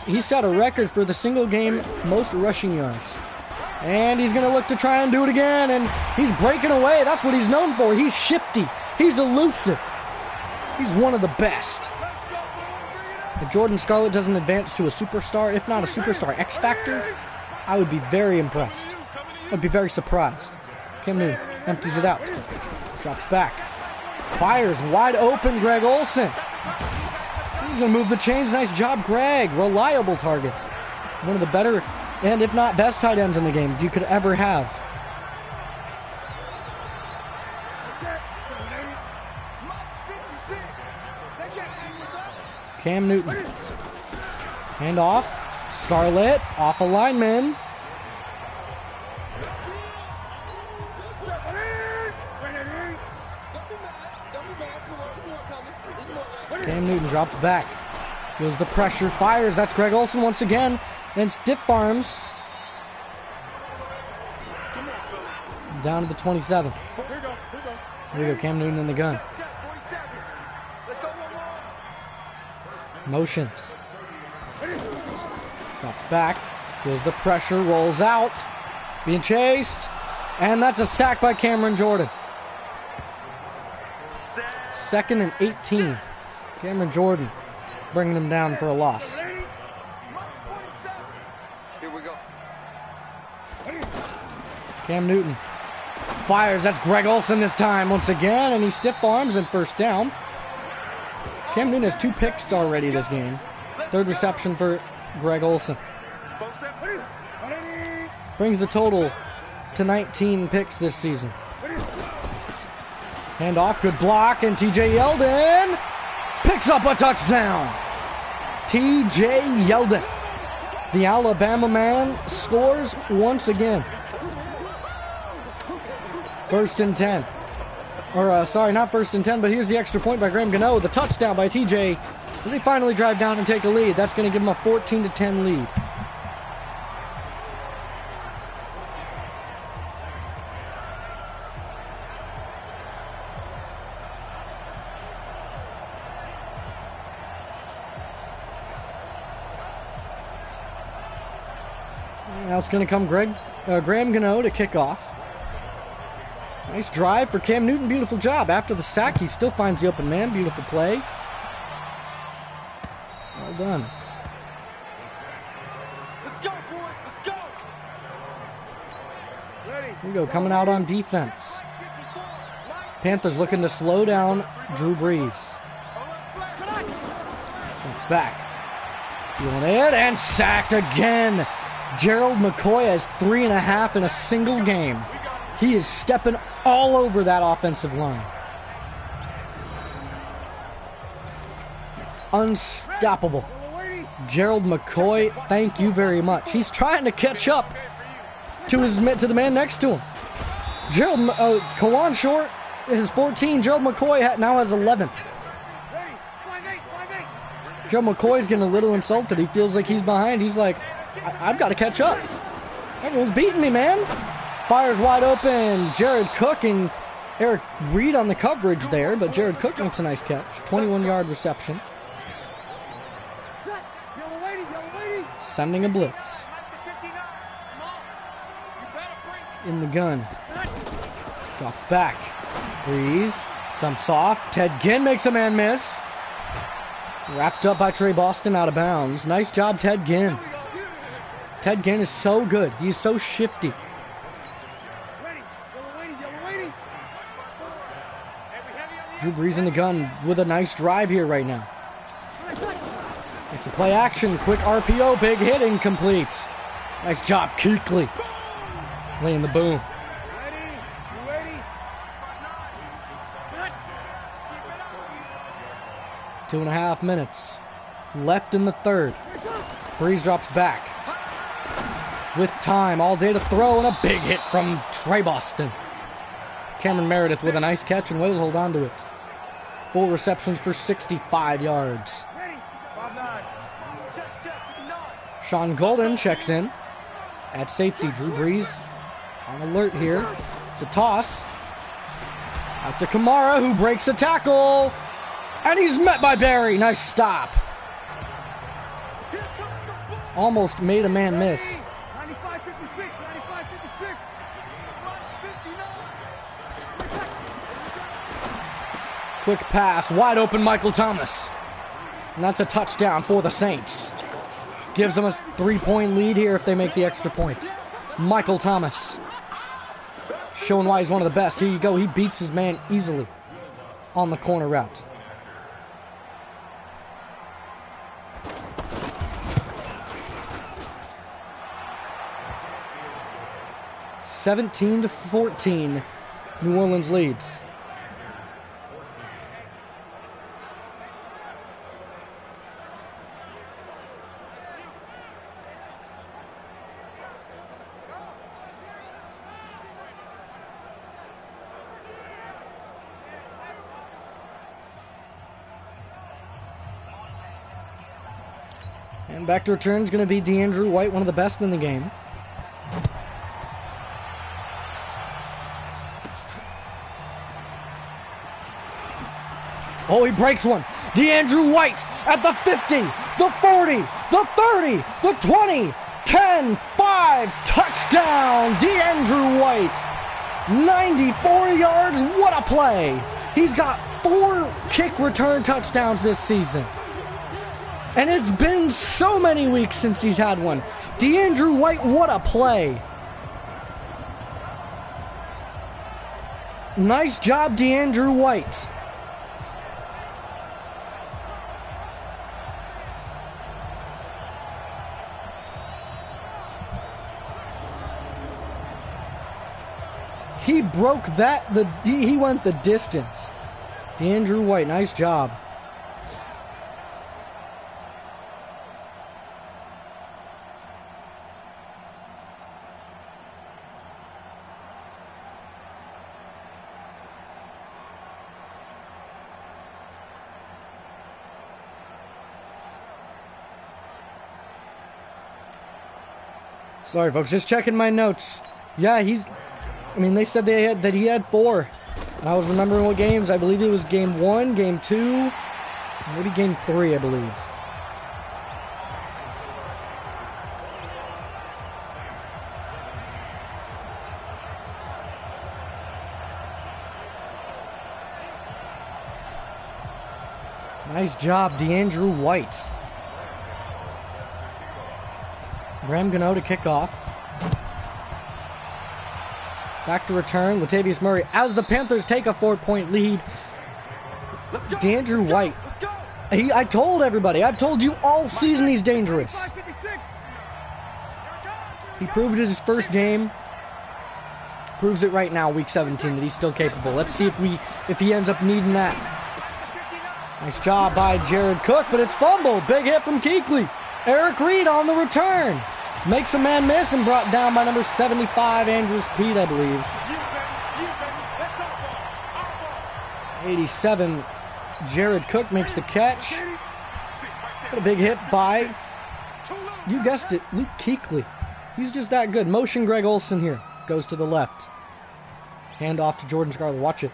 he set a record for the single game most rushing yards. And he's going to look to try and do it again. And he's breaking away. That's what he's known for. He's shifty. He's elusive. He's one of the best. If Jordan Scarlett doesn't advance to a superstar, if not a superstar X Factor, I would be very impressed. I'd be very surprised. Cam Newton empties it out. Drops back. Fires wide open Greg Olsen. He's going to move the chains. Nice job, Greg. Reliable targets. One of the better, and if not best, tight ends in the game you could ever have. Cam Newton. Hand off. Scarlett off a lineman. Cam Newton drops back. Goes the pressure. Fires. That's Greg Olsen once again. And stiff arms. Down to the 27. Here we go. Cam Newton in the gun. Motions. Drops back. Feels the pressure. Rolls out. Being chased. And that's a sack by Cameron Jordan. 2nd and 18. Cameron Jordan bringing him down for a loss. Here we go. Cam Newton fires. That's Greg Olsen this time once again. And he stiff arms and first down. Cam Newton has 2 picks already this game. 3rd reception for Greg Olsen. Brings the total to 19 picks this season. Hand off, good block, and TJ Yeldon picks up a touchdown. TJ Yeldon, the Alabama man, scores once again. 1st and 10. Sorry, not 1st and 10, but here's the extra point by Graham Gano. The touchdown by TJ as they finally drive down and take a lead. That's going to give them a 14-10 lead. Now it's going to come Graham Gano to kick off. Nice drive for Cam Newton. Beautiful job. After the sack, he still finds the open man. Beautiful play. Well done. Let's go, boys. Let's go. Here we go. Coming out on defense. Panthers looking to slow down Drew Brees. Back. Feeling it and sacked again. Gerald McCoy has 3.5 in a single game. He is stepping all over that offensive line. Unstoppable. Gerald McCoy, thank you very much. He's trying to catch up to the man next to him. Kawan Short is 14. Gerald McCoy now has 11. Gerald McCoy's getting a little insulted. He feels like he's behind. He's like, I've got to catch up. Everyone's beating me, man. Fires wide open. Jared Cook and Eric Reed on the coverage there, but Jared Cook makes a nice catch. 21-yard reception. Sending a blitz. In the gun. Drops back. Breeze. Dumps off. Ted Ginn makes a man miss. Wrapped up by Trey Boston out of bounds. Nice job, Ted Ginn. Ted Ginn is so good. He's so shifty. Drew Brees in the gun with a nice drive here right now. It's a play action. Quick RPO. Big hit. Incomplete. Nice job, Kuechly. Laying the boom. Two and a half minutes left in the third. Brees drops back. With time, all day to throw, and a big hit from Trey Boston. Cameron Meredith with a nice catch and will hold on to it. 4 receptions for 65 yards. Sean Golden checks in at safety. Drew Brees on alert here. It's a toss. Out to Kamara, who breaks a tackle. And he's met by Barry. Nice stop. Almost made a man miss. 95-56, 95-56. Quick pass, wide open Michael Thomas. And that's a touchdown for the Saints. Gives them a 3-point lead here if they make the extra point. Michael Thomas. Showing why he's one of the best. Here you go, he beats his man easily on the corner route. (17-14), New Orleans leads. And back to return is going to be DeAndrew White, one of the best in the game. Oh, he breaks one. DeAndrew White at the 50, the 40, the 30, the 20, 10, 5, touchdown, DeAndrew White. 94 yards, what a play. He's got 4 kick return touchdowns this season. And it's been so many weeks since he's had one. DeAndrew White, what a play. Nice job, DeAndrew White. He broke that, he went the distance. DeAndrew White, nice job. Sorry, folks, just checking my notes. Yeah, they said that he had 4. And I was remembering what games. I believe it was game 1, game 2, maybe game 3, I believe. Nice job, DeAndrew White. Graham Gano to kick off. Back to return, Latavius Murray as the Panthers take a 4-point lead. DeAndrew White. I told everybody, I've told you all season he's dangerous. He proved it his first game. Proves it right now, week 17, that he's still capable. Let's see if he ends up needing that. Nice job by Jared Cook, but it's fumbled. Big hit from Kuechly. Eric Reed on the return. Makes a man miss and brought down by number 75, Andrews Pete, I believe. 87, Jared Cook makes the catch. What a big hit by, you guessed it, Luke Kuechly. He's just that good. Motion Greg Olsen here. Goes to the left. Hand off to Jordan Scarlett. Watch it.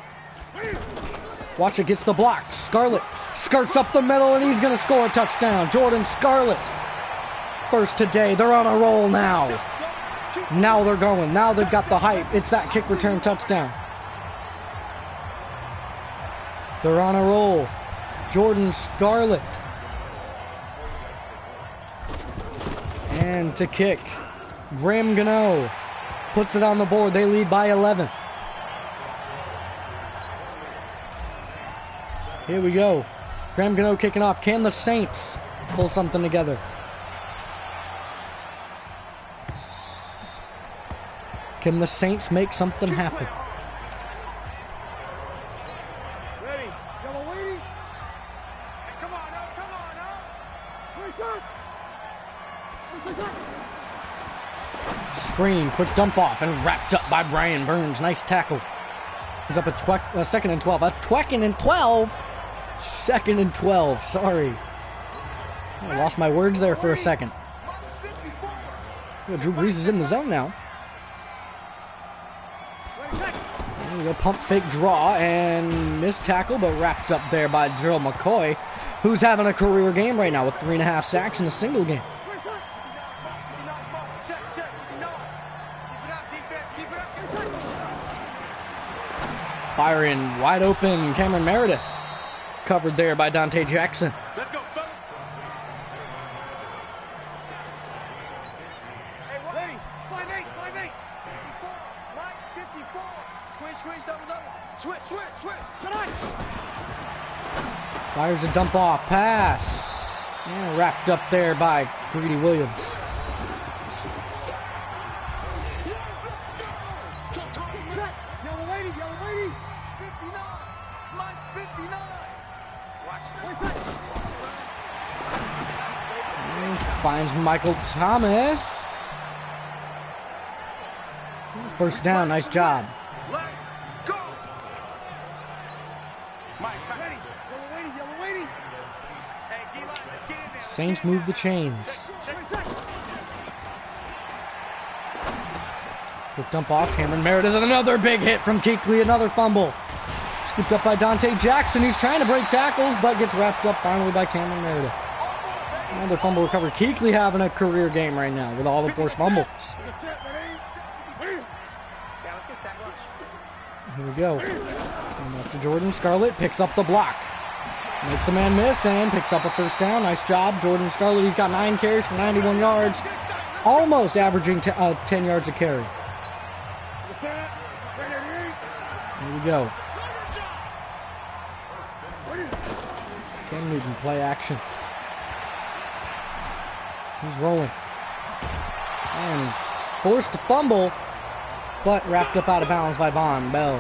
Watch it, gets the block. Scarlett skirts up the middle and he's going to score a touchdown. Jordan Scarlett. First today. They're on a roll now. Now they're going. Now they've got the hype. It's that kick return touchdown. They're on a roll. Jordan Scarlett. And to kick. Graham Gano puts it on the board. They lead by 11. Here we go. Graham Gano kicking off. Can the Saints pull something together? Can the Saints make something happen? Ready? Yellow lady? Hey, come on now, come on now. Screen, quick dump off, and wrapped up by Brian Burns. Nice tackle. He's up at second and 12. Second and 12? Second and 12, sorry. I lost my words there for a second. Well, Drew Brees is in the zone now. There we go, pump fake draw and missed tackle, but wrapped up there by Joe McCoy, who's having a career game right now with 3.5 sacks in a single game. Firing wide open, Cameron Meredith. Covered there by Dante Jackson. Let's go, fellas. Hey, ready? 5'8", 5'8". 54. Squeeze, double. Switch. Tonight. Fires a dump off pass. And wrapped up there by Greedy Williams. Yellow lady. 59. Mike's 59. And finds Michael Thomas. First down, nice job. Let go. Mike, ready. Yellow lady. Hey, D-line, let's get in there. Saints move the chains. Quick dump off, Cameron Meredith, and another big hit from Kuechly, another fumble. Scooped up by Dante Jackson, who's trying to break tackles, but gets wrapped up finally by Cameron Meredith. Another fumble recovery. Kuechly having a career game right now with all the forced fumbles. Here we go. And up to Jordan. Scarlett picks up the block. Makes a man miss and picks up a first down. Nice job, Jordan Scarlett. He's got 9 carries for 91 yards. Almost averaging 10 yards a carry. Here we go. Cam Newton, play action. He's rolling. And forced to fumble, but wrapped up out of bounds by Von Bell.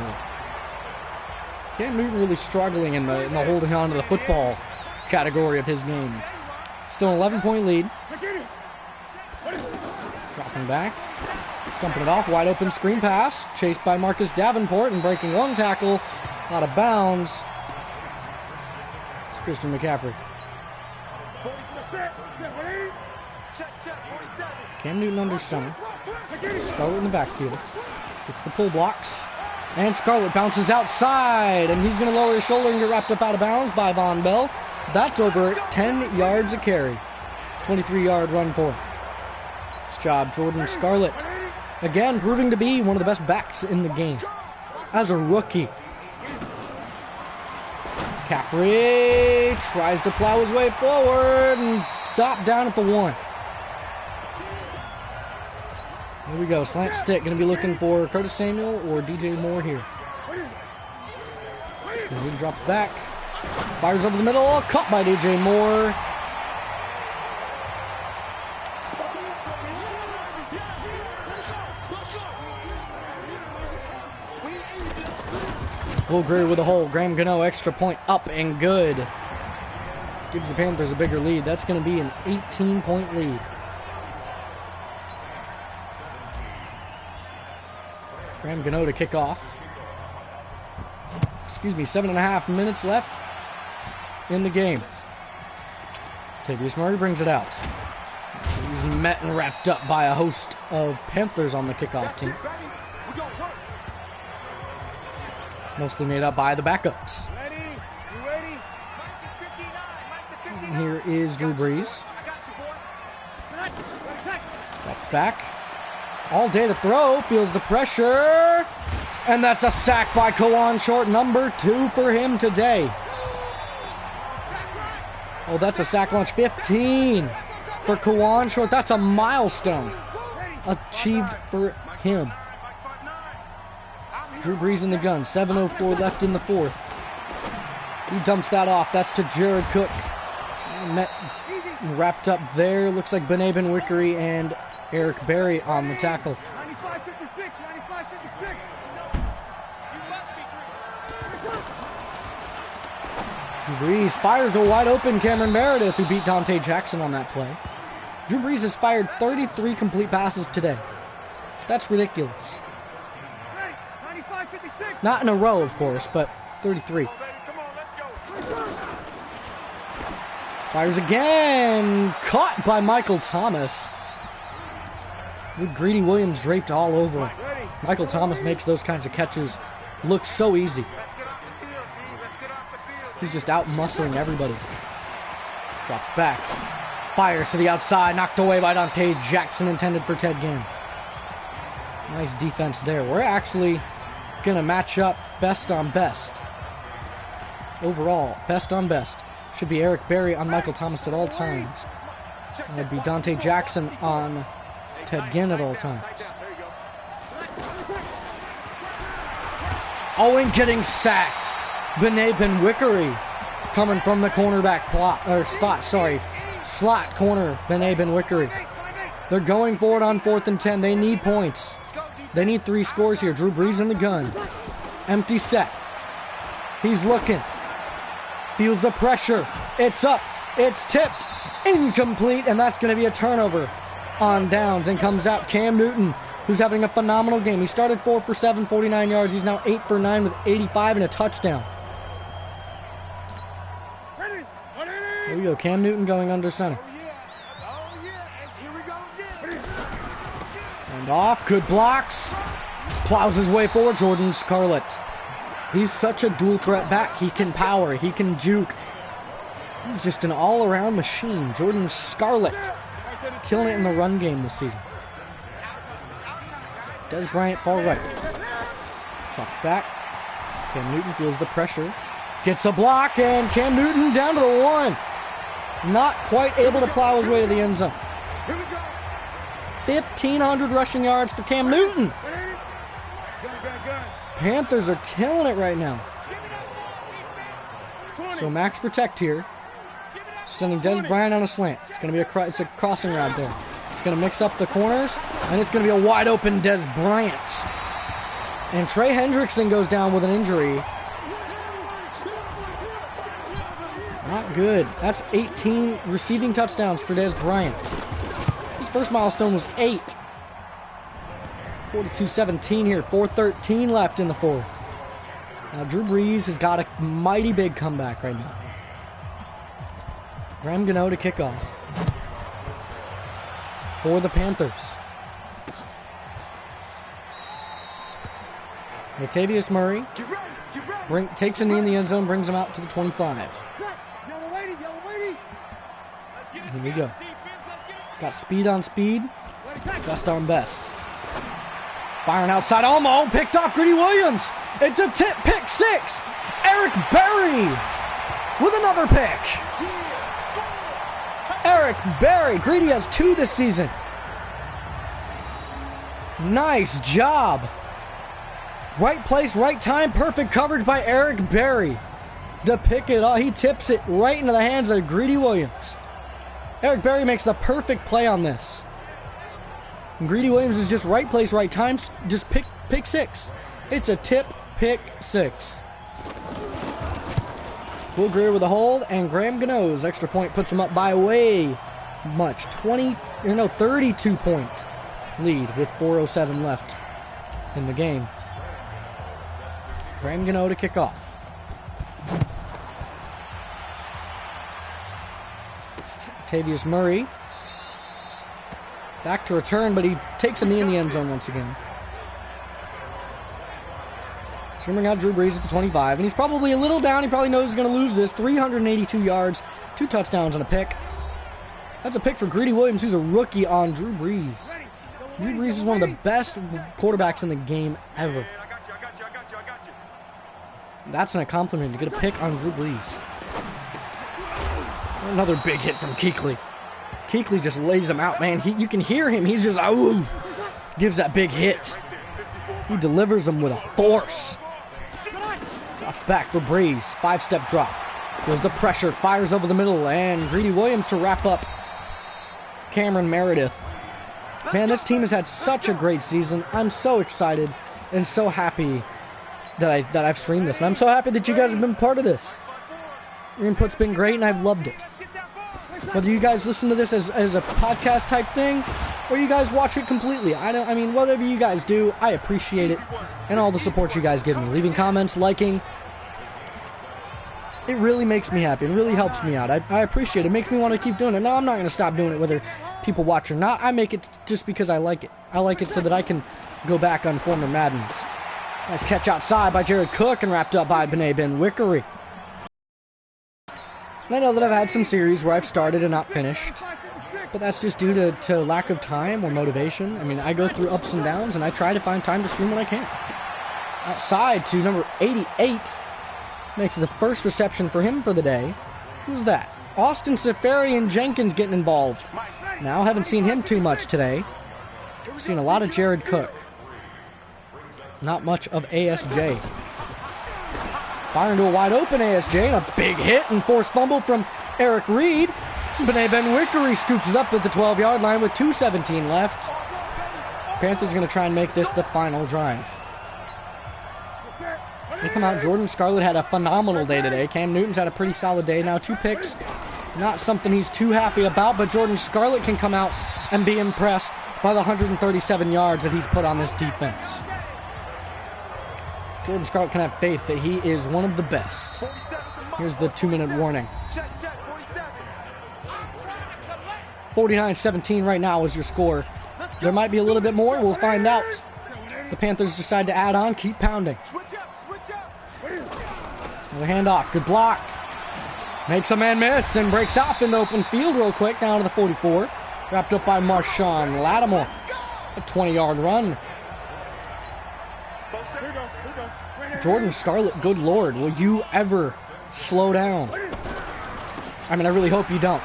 Cam Newton really struggling in the holding on to the football category of his game. Still an 11-point lead. Dropping back. Dumping it off. Wide open screen pass. Chased by Marcus Davenport and breaking one tackle. Out of bounds. It's Christian McCaffrey. Cam Newton under center. Scarlett in the backfield. Gets the pull blocks. And Scarlett bounces outside. And he's going to lower his shoulder and get wrapped up out of bounds by Von Bell. That's over 10 yards a carry. 23-yard run for him. Nice job, Jordan Scarlett. Again, proving to be one of the best backs in the game. As a rookie. McCaffrey tries to plow his way forward and stop down at the 1. Here we go, slant stick. Going to be looking for Curtis Samuel or DJ Moore here. He drops back. Fires over the middle. Caught by DJ Moore. Will Greer with a hole. Graham Gano extra point up and good. Gives the Panthers a bigger lead. That's going to be an 18-point lead. Graham Gano to kick off. 7.5 minutes left in the game. Tavius Murray brings it out. He's met and wrapped up by a host of Panthers on the kickoff team. Mostly made up by the backups. And here is Drew Brees. Drops back. All day to throw. Feels the pressure. And that's a sack by Kawan Short. Number 2 for him today. Oh, that's a sack launch. 15 for Kawan Short. That's a milestone achieved for him. Drew Brees in the gun. 7:04 left in the 4th. He dumps that off. That's to Jared Cook. Wrapped up there. Looks like Bené Benwickery and Eric Berry on the tackle. 95-56. Drew Brees fires to wide open Cameron Meredith, who beat Dante Jackson on that play. Drew Brees has fired 33 complete passes today. That's ridiculous. Not in a row, of course, but 33. Fires again. Caught by Michael Thomas. with Greedy Williams draped all over him. Michael Thomas makes those kinds of catches look so easy. He's just out muscling everybody. Drops back. Fires to the outside. Knocked away by Dante Jackson, intended for Ted Ginn. Nice defense there. We're actually going to match up best on best. Overall, best on best. Should be Eric Berry on Michael Thomas at all times. That would be Dante Jackson on Ted Ginn at all times. Owen getting sacked. Benet Benwickery coming from the cornerback spot. Slot corner, Benet Benwickery. They're going for it on 4th and 10. They need points. They need 3 scores here. Drew Brees in the gun. Empty set. He's looking. Feels the pressure. It's up. It's tipped. Incomplete. And that's going to be a turnover on downs. And comes out Cam Newton, who's having a phenomenal game. He started 4 for 7, 49 yards. He's now 8 for 9 with 85 and a touchdown. There we go. Cam Newton going under center. And off. Good blocks. Plows his way forward. Jordan Scarlett. He's such a dual threat back. He can power. He can juke. He's just an all-around machine. Jordan Scarlett killing it in the run game this season. Des Bryant far right. Chops back. Cam Newton feels the pressure. Gets a block, and Cam Newton down to the 1. Not quite able to plow his way to the end zone. 1,500 rushing yards for Cam Newton. Panthers are killing it right now. So max protect here. Sending Des Bryant on a slant. It's going to be it's a crossing route there. It's going to mix up the corners, and it's going to be a wide open Des Bryant. And Trey Hendrickson goes down with an injury. Not good. That's 18 receiving touchdowns for Des Bryant. His first milestone was 8. 42-17 here. 4:13 left in the 4th. Now Drew Brees has got a mighty big comeback right now. Graham Gano to kick off for the Panthers. Latavius Murray takes a knee in the end zone, brings him out to the 25. Here we go. Got speed on speed. Best on best. Firing outside. Almost picked off Greedy Williams. It's a tip pick 6. Eric Berry with another pick. Eric Berry. Greedy has 2 this season. Nice job. Right place, right time. Perfect coverage by Eric Berry to pick it up. He tips it right into the hands of Greedy Williams. Eric Berry makes the perfect play on this. And Greedy Williams is just right place, right time. Just pick 6. It's a tip pick 6. Will Greer with a hold, and Graham Gano's extra point puts him up by way much. 32-point lead with 4:07 left in the game. Graham Gano to kick off. Latavius Murray back to return, but he takes a knee in the end zone once again. Streaming out Drew Brees at the 25, and he's probably a little down. He probably knows he's going to lose this. 382 yards, 2 touchdowns, and a pick. That's a pick for Greedy Williams, who's a rookie on Drew Brees. Drew Brees is one of the best quarterbacks in the game ever. That's a compliment to get a pick on Drew Brees. Another big hit from Kuechly. Kuechly just lays him out, man. You can hear him. He's just, gives that big hit. He delivers them with a force. Drops back for Brees. 5-step drop. There's the pressure. Fires over the middle. And Greedy Williams to wrap up Cameron Meredith. Man, this team has had such a great season. I'm so excited and so happy that I've streamed this. And I'm so happy that you guys have been part of this. Your input's been great, and I've loved it. Whether you guys listen to this as a podcast type thing, or you guys watch it completely, whatever you guys do, I appreciate it, and all the support you guys give me. Leaving comments, liking, It really makes me happy. It really helps me out. I appreciate it. It makes me want to keep doing it. Now, I'm not going to stop doing it whether people watch or not. I make it just because I like it. I like it so that I can go back on former Maddens. Nice catch outside by Jared Cook and wrapped up by Benet Ben Wickery. And I know that I've had some series where I've started and not finished, but that's just due to lack of time or motivation. I mean, I go through ups and downs, and I try to find time to stream when I can. Outside to number 88. Makes the first reception for him for the day. Who's that? Austin Safarian Jenkins getting involved. Now, haven't seen him too much today. Seen a lot of Jared Cook. Not much of ASJ. Firing to a wide open ASJ, and a big hit and forced fumble from Eric Reed. Benet Ben Wickery scoops it up at the 12-yard line with 2:17 left. Panthers going to try and make this the final drive. They come out. Jordan Scarlett had a phenomenal day today. Cam Newton's had a pretty solid day. Now 2 picks. Not something he's too happy about, but Jordan Scarlett can come out and be impressed by the 137 yards that he's put on this defense. Jordan Scarlett can have faith that he is one of the best. Here's the 2-minute warning. 49-17 right now is your score. There might be a little bit more. We'll find out. The Panthers decide to add on, keep pounding. The handoff, good block. Makes a man miss and breaks off in the open field real quick down to the 44. Wrapped up by Marshawn Lattimore. A 20-yard run. Jordan Scarlett, good lord, will you ever slow down? I mean, I really hope you don't.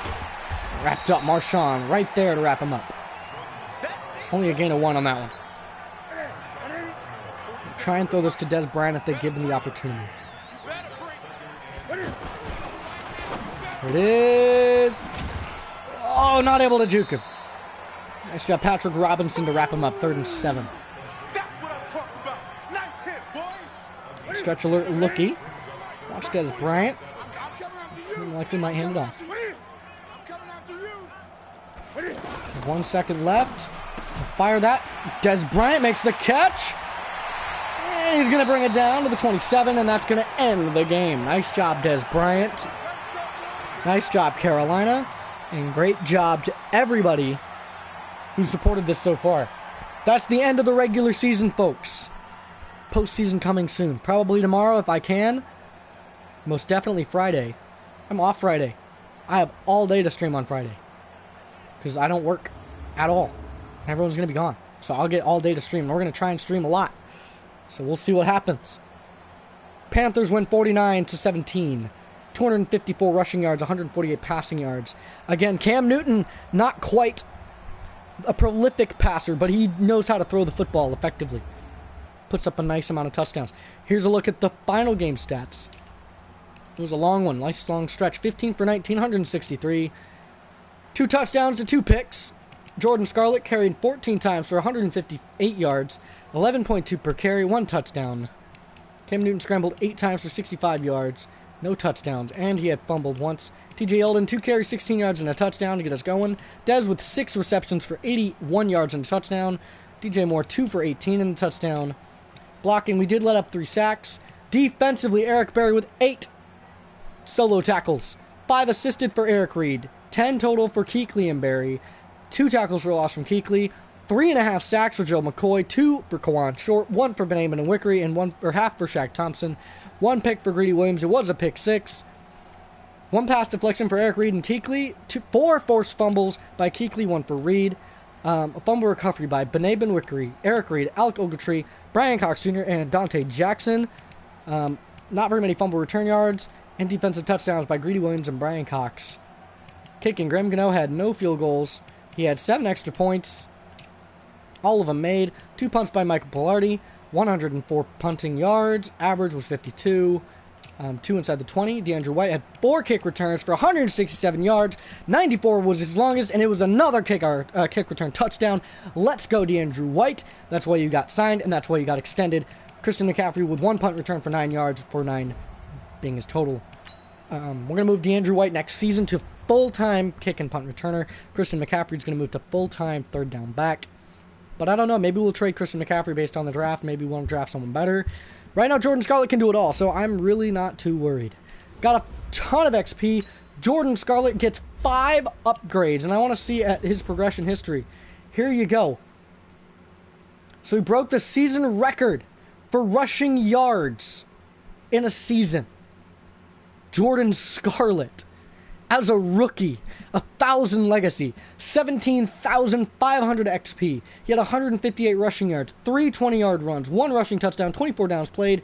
Wrapped up Marshawn right there to wrap him up. Only a gain of 1 on that one. Try and throw this to Des Bryant if they give him the opportunity. There it is. Oh, not able to juke him. Nice job, Patrick Robinson, to wrap him up. 3rd and 7. Stretch alert looky. Watch Des Bryant. Likely might hand it off. 1 second left. Fire that. Des Bryant makes the catch. And he's going to bring it down to the 27, and that's going to end the game. Nice job, Des Bryant. Nice job, Carolina. And great job to everybody who supported this so far. That's the end of the regular season, folks. Postseason coming soon. Probably tomorrow if I can. Most definitely Friday. I'm off Friday. I have all day to stream on Friday. Because I don't work at all. Everyone's going to be gone. So I'll get all day to stream. And we're going to try and stream a lot. So we'll see what happens. Panthers win 49-17. 254 rushing yards, 148 passing yards. Again, Cam Newton, not quite a prolific passer, but he knows how to throw the football effectively. Puts up a nice amount of touchdowns. Here's a look at the final game stats. It was a long one, nice long stretch. 15 for 19, 163. 2 touchdowns to 2 picks. Jordan Scarlett carried 14 times for 158 yards, 11.2 per carry, 1 touchdown. Cam Newton scrambled 8 times for 65 yards, no touchdowns, and he had fumbled once. TJ Yeldon, 2 carries, 16 yards, and a touchdown to get us going. Dez with 6 receptions for 81 yards and a touchdown. DJ Moore, 2 for 18 and a touchdown. Blocking, we did let up 3 sacks. Defensively, Eric Berry with 8 solo tackles. 5 assisted for Eric Reed. 10 total for Kuechly and Berry. 2 tackles for loss from Kuechly. 3.5 sacks for Joe McCoy. 2 for Kawan Short. 1 for Benet Ben Wickery. And 1 or half for Shaq Thompson. 1 pick for Greedy Williams. It was a pick 6. 1 pass deflection for Eric Reed and Kuechly. 4 forced fumbles by Kuechly. 1 for Reed. A fumble recovery by Benet Ben Wickery, Eric Reed, Alec Ogletree, Brian Cox Jr., and Dante Jackson. Not very many fumble return yards. And defensive touchdowns by Greedy Williams and Brian Cox. Kicking, Graham Gano had no field goals. He had 7 extra points. All of them made. 2 punts by Michael Pilardi. 104 punting yards. Average was 52. 2 inside the 20. DeAndrew White had 4 kick returns for 167 yards. 94 was his longest, and it was another kick return touchdown. Let's go, DeAndrew White. That's why you got signed, and that's why you got extended. Christian McCaffrey with 1 punt return for 9 yards, for 9 being his total. We're going to move DeAndrew White next season to full-time kick and punt returner. Christian McCaffrey's going to move to full-time third down back. But I don't know. Maybe we'll trade Christian McCaffrey based on the draft. Maybe we'll draft someone better. Right now, Jordan Scarlett can do it all, so I'm really not too worried. Got a ton of XP. Jordan Scarlett gets 5 upgrades, and I want to see at his progression history. Here you go. So he broke the season record for rushing yards in a season. Jordan Scarlett, as a rookie, 1,000 legacy, 17,500 XP. He had 158 rushing yards, 3 20-yard runs, 1 rushing touchdown, 24 downs played,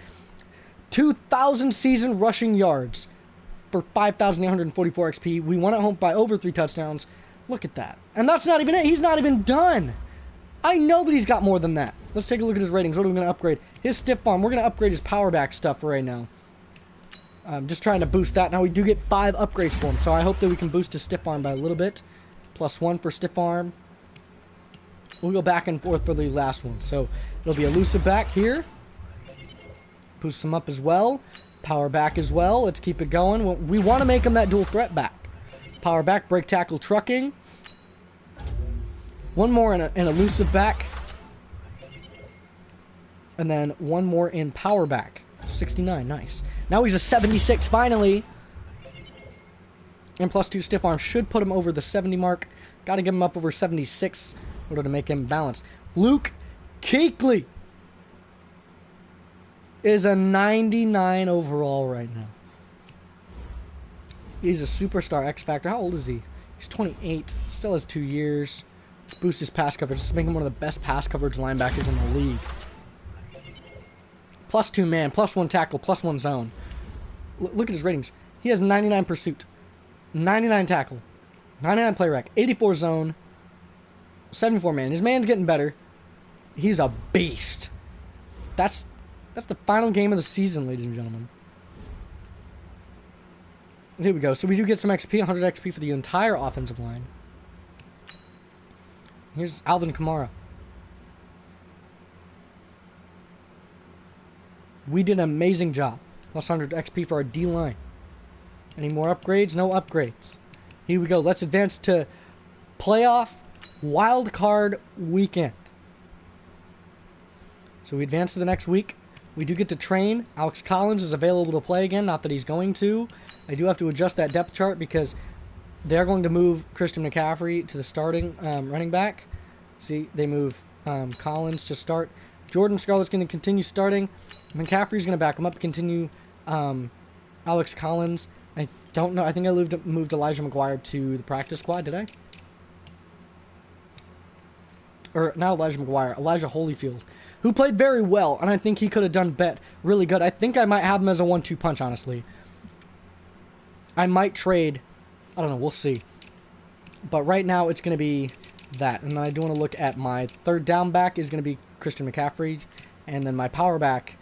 2,000 season rushing yards for 5,844 XP. We won at home by over 3 touchdowns. Look at that. And that's not even it. He's not even done. I know that he's got more than that. Let's take a look at his ratings. What are we going to upgrade? His stiff arm. We're going to upgrade his power back stuff right now. I'm just trying to boost that. Now we do get 5 upgrades for him, so I hope that we can boost his stiff arm by a little bit. +1 for stiff arm. We'll go back and forth for the last one. So it'll be elusive back here. Boost him up as well. Power back as well. Let's keep it going. We want to make him that dual threat back. Power back, break tackle, trucking. One more in elusive back. And then one more in power back. 69, nice. Now he's a 76 finally. And +2 stiff arm should put him over the 70 mark. Got to get him up over 76 in order to make him balanced. Luke Kuechly is a 99 overall right now. He's a superstar X Factor. How old is he? He's 28. Still has 2 years. Let's boost his pass coverage. Let's make him one of the best pass coverage linebackers in the league. +2 man, +1 tackle, +1 zone. Look at his ratings. He has 99 pursuit, 99 tackle, 99 play rec, 84 zone, 74 man. His man's getting better. He's a beast. That's the final game of the season, ladies and gentlemen. Here we go. So we do get some XP, 100 XP for the entire offensive line. Here's Alvin Kamara. We did an amazing job. +100 XP for our D-line. Any more upgrades? No upgrades. Here we go. Let's advance to playoff wild card weekend. So we advance to the next week. We do get to train. Alex Collins is available to play again. Not that he's going to. I do have to adjust that depth chart because they're going to move Christian McCaffrey to the starting running back. See, they move Collins to start. Jordan Scarlett's going to continue starting. McCaffrey's going to back him up, continue Alex Collins. I don't know. I think I moved Elijah McGuire to the practice squad, did I? Or not Elijah McGuire, Elijah Holyfield, who played very well, and I think he could have done really good. I think I might have him as a 1-2 punch, honestly. I might trade. I don't know. We'll see. But right now, it's going to be that. And then I do want to look at my third down back is going to be Christian McCaffrey. And then my power back,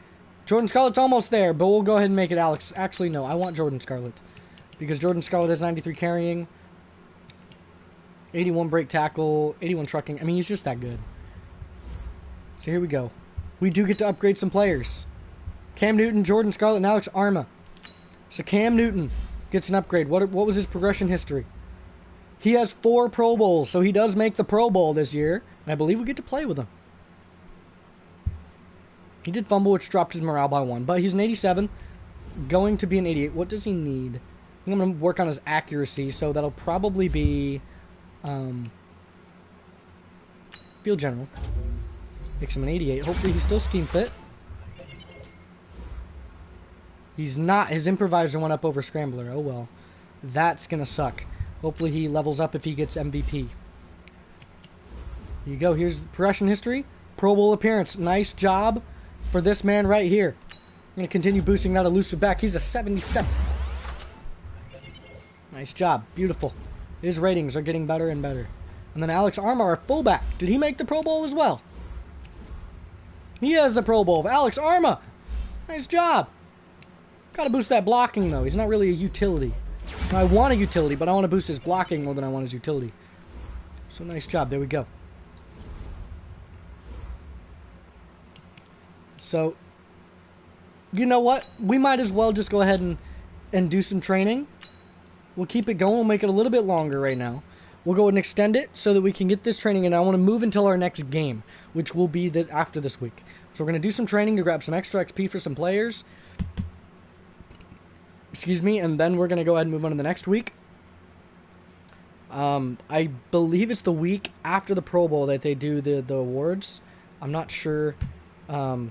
Jordan Scarlett's almost there, but we'll go ahead and make it Alex. Actually, no. I want Jordan Scarlett. Because Jordan Scarlett has 93 carrying, 81 break tackle, 81 trucking. I mean, he's just that good. So here we go. We do get to upgrade some players. Cam Newton, Jordan Scarlett, and Alex Arma. So Cam Newton gets an upgrade. What was his progression history? He has 4 Pro Bowls, so he does make the Pro Bowl this year. And I believe we get to play with him. He did fumble, which dropped his morale by 1. But he's an 87, going to be an 88. What does he need? I think I'm going to work on his accuracy, so that'll probably be field general. Makes him an 88. Hopefully he's still scheme fit. He's not. His improviser went up over scrambler. Oh well. That's going to suck. Hopefully he levels up if he gets MVP. Here you go. Here's the progression history. Pro Bowl appearance. Nice job for this man right here. I'm going to continue boosting that elusive back. He's a 77. Nice job. Beautiful. His ratings are getting better and better. And then Alex Arma, our fullback. Did he make the Pro Bowl as well? He has the Pro Bowl. Alex Arma. Nice job. Got to boost that blocking, though. He's not really a utility. Now, I want a utility, but I want to boost his blocking more than I want his utility. So, nice job. There we go. So, you know what? We might as well just go ahead and do some training. We'll keep it going. We'll make it a little bit longer right now. We'll go and extend it so that we can get this training. And I want to move until our next game, which will be after this week. So we're going to do some training to grab some extra XP for some players. Excuse me, and then we're going to go ahead and move on to the next week. I believe it's the week after the Pro Bowl that they do the awards. I'm not sure. Bring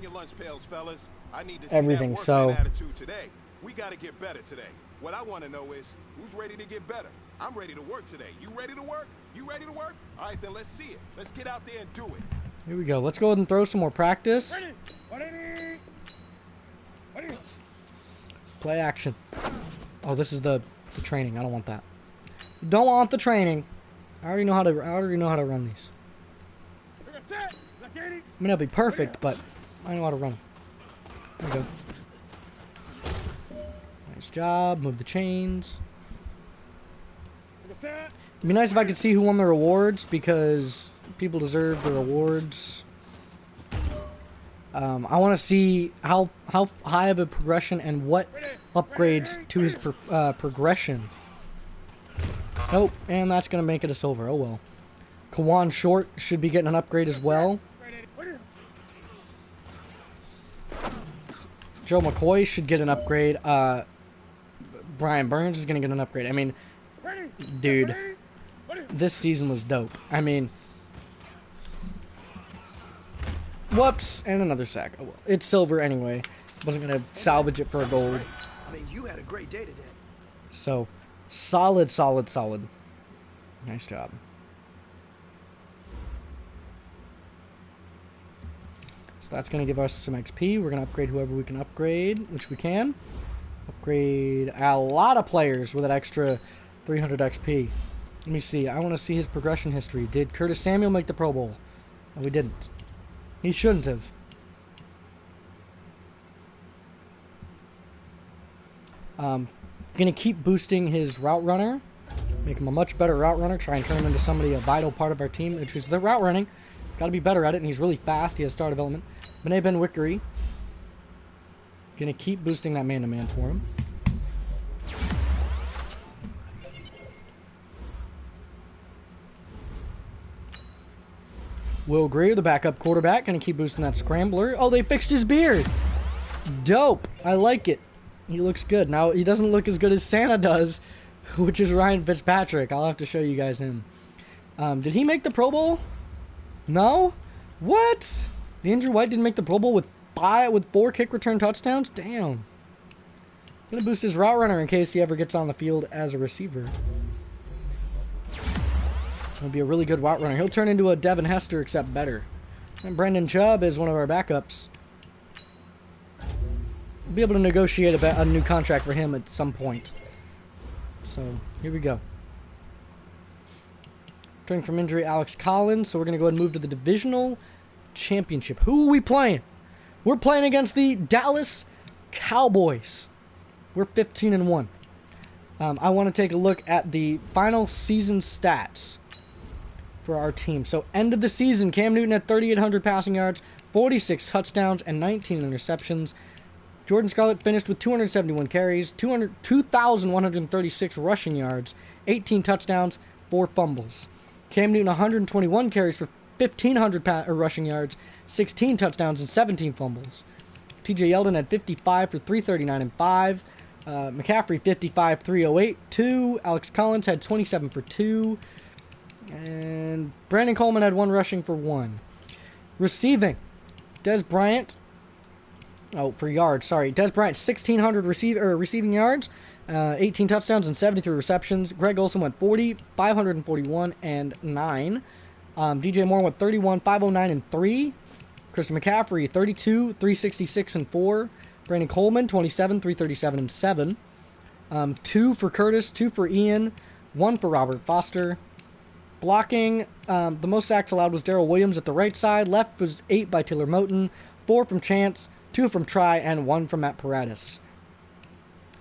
your lunch pails, fellas. I need to see Everything, that so workman attitude today. We got to get better today. What I want to know is, who's ready to get better? I'm ready to work today. You ready to work? You ready to work? All right, then let's see it. Let's get out there and do it. Here we go. Let's go ahead and throw some more practice. Ready. Play action. Oh, this is the training. I don't want that. Don't want the training. I already know how to run these. May not be perfect, but I know how to run. There we go. Nice job. Move the chains. It'd be nice if I could see who won the rewards, because people deserve the rewards. I want to see how high of a progression and what upgrades to his progression. Oh, and that's going to make it a silver. Oh, well. Kawan Short should be getting an upgrade as well. Joe McCoy should get an upgrade. Brian Burns is going to get an upgrade. I mean, dude, this season was dope. I mean, whoops, and another sack. Oh, well. It's silver anyway. Wasn't going to salvage it for a gold. I mean, you had a great day today. So, solid. Nice job. So that's going to give us some XP. We're going to upgrade whoever we can upgrade, which we can. Upgrade a lot of players with that extra 300 XP. Let me see. I want to see his progression history. Did Curtis Samuel make the Pro Bowl? No, we didn't. He shouldn't have. Going to keep boosting his route runner. Make him a much better route runner. Try and turn him into somebody, a vital part of our team, which is the route running. He's got to be better at it, and he's really fast. He has star development. Benet Ben Wickery. Going to keep boosting that man-to-man for him. Will Greer, the backup quarterback, going to keep boosting that scrambler. Oh, they fixed his beard. Dope. I like it. He looks good. Now, he doesn't look as good as Santa does, which is Ryan Fitzpatrick. I'll have to show you guys him. Did he make the Pro Bowl? No? What? Andrew White didn't make the Pro Bowl with 4 kick return touchdowns? Damn. Gonna boost his route runner in case he ever gets on the field as a receiver. He'll be a really good route runner. He'll turn into a Devin Hester, except better. And Brendan Chubb is one of our backups. We'll be able to negotiate a new contract for him at some point. So, here we go. Returning from injury, Alex Collins. So we're going to go ahead and move to the divisional championship. Who are we playing? We're playing against the Dallas Cowboys. We're 15-1. I want to take a look at the final season stats for our team. So end of the season, Cam Newton had 3,800 passing yards, 46 touchdowns, and 19 interceptions. Jordan Scarlett finished with 271 carries, 2,136 rushing yards, 18 touchdowns, 4 fumbles. Cam Newton 121 carries for 1,500 rushing yards, 16 touchdowns, and 17 fumbles. TJ Yeldon had 55 for 339 and 5. McCaffrey 55, 308, 2. Alex Collins had 27 for 2. And Brandon Coleman had 1 rushing for 1. Receiving, Des Bryant. Oh, for yards, sorry. Des Bryant, 1,600 receiving yards, 18 touchdowns, and 73 receptions. Greg Olsen went 40, 541, and 9. DJ Moore went 31, 509, and 3. Christian McCaffrey, 32, 366, and 4. Brandon Coleman, 27, 337, and 7. 2 for Curtis, 2 for Ian, 1 for Robert Foster. Blocking, the most sacks allowed was Darrell Williams at the right side. Left was 8 by Taylor Moton, 4 from Chance, 2 from Try, and 1 from Matt Paradis.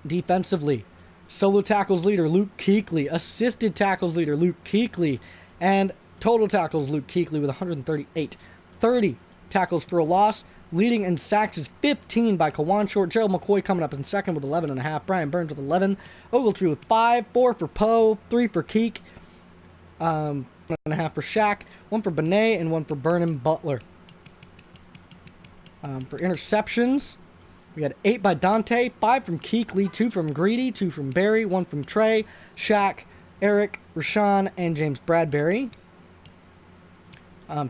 Defensively, solo tackles leader Luke Kuechly, assisted tackles leader Luke Kuechly, and total tackles Luke Kuechly with 138. 30 tackles for a loss. Leading in sacks is 15 by Kawan Short. Gerald McCoy coming up in second with 11.5. Brian Burns with 11. Ogletree with 5. 4 for Poe. 3 for Keek. 1.5 for Shaq. 1 for Benet, and 1 for Burnham Butler. For interceptions, We had 8 by Dante, 5 from Keekly, 2 from Greedy, 2 from Barry, 1 from Trey, Shaq, Eric, Rashawn, and James Bradbury.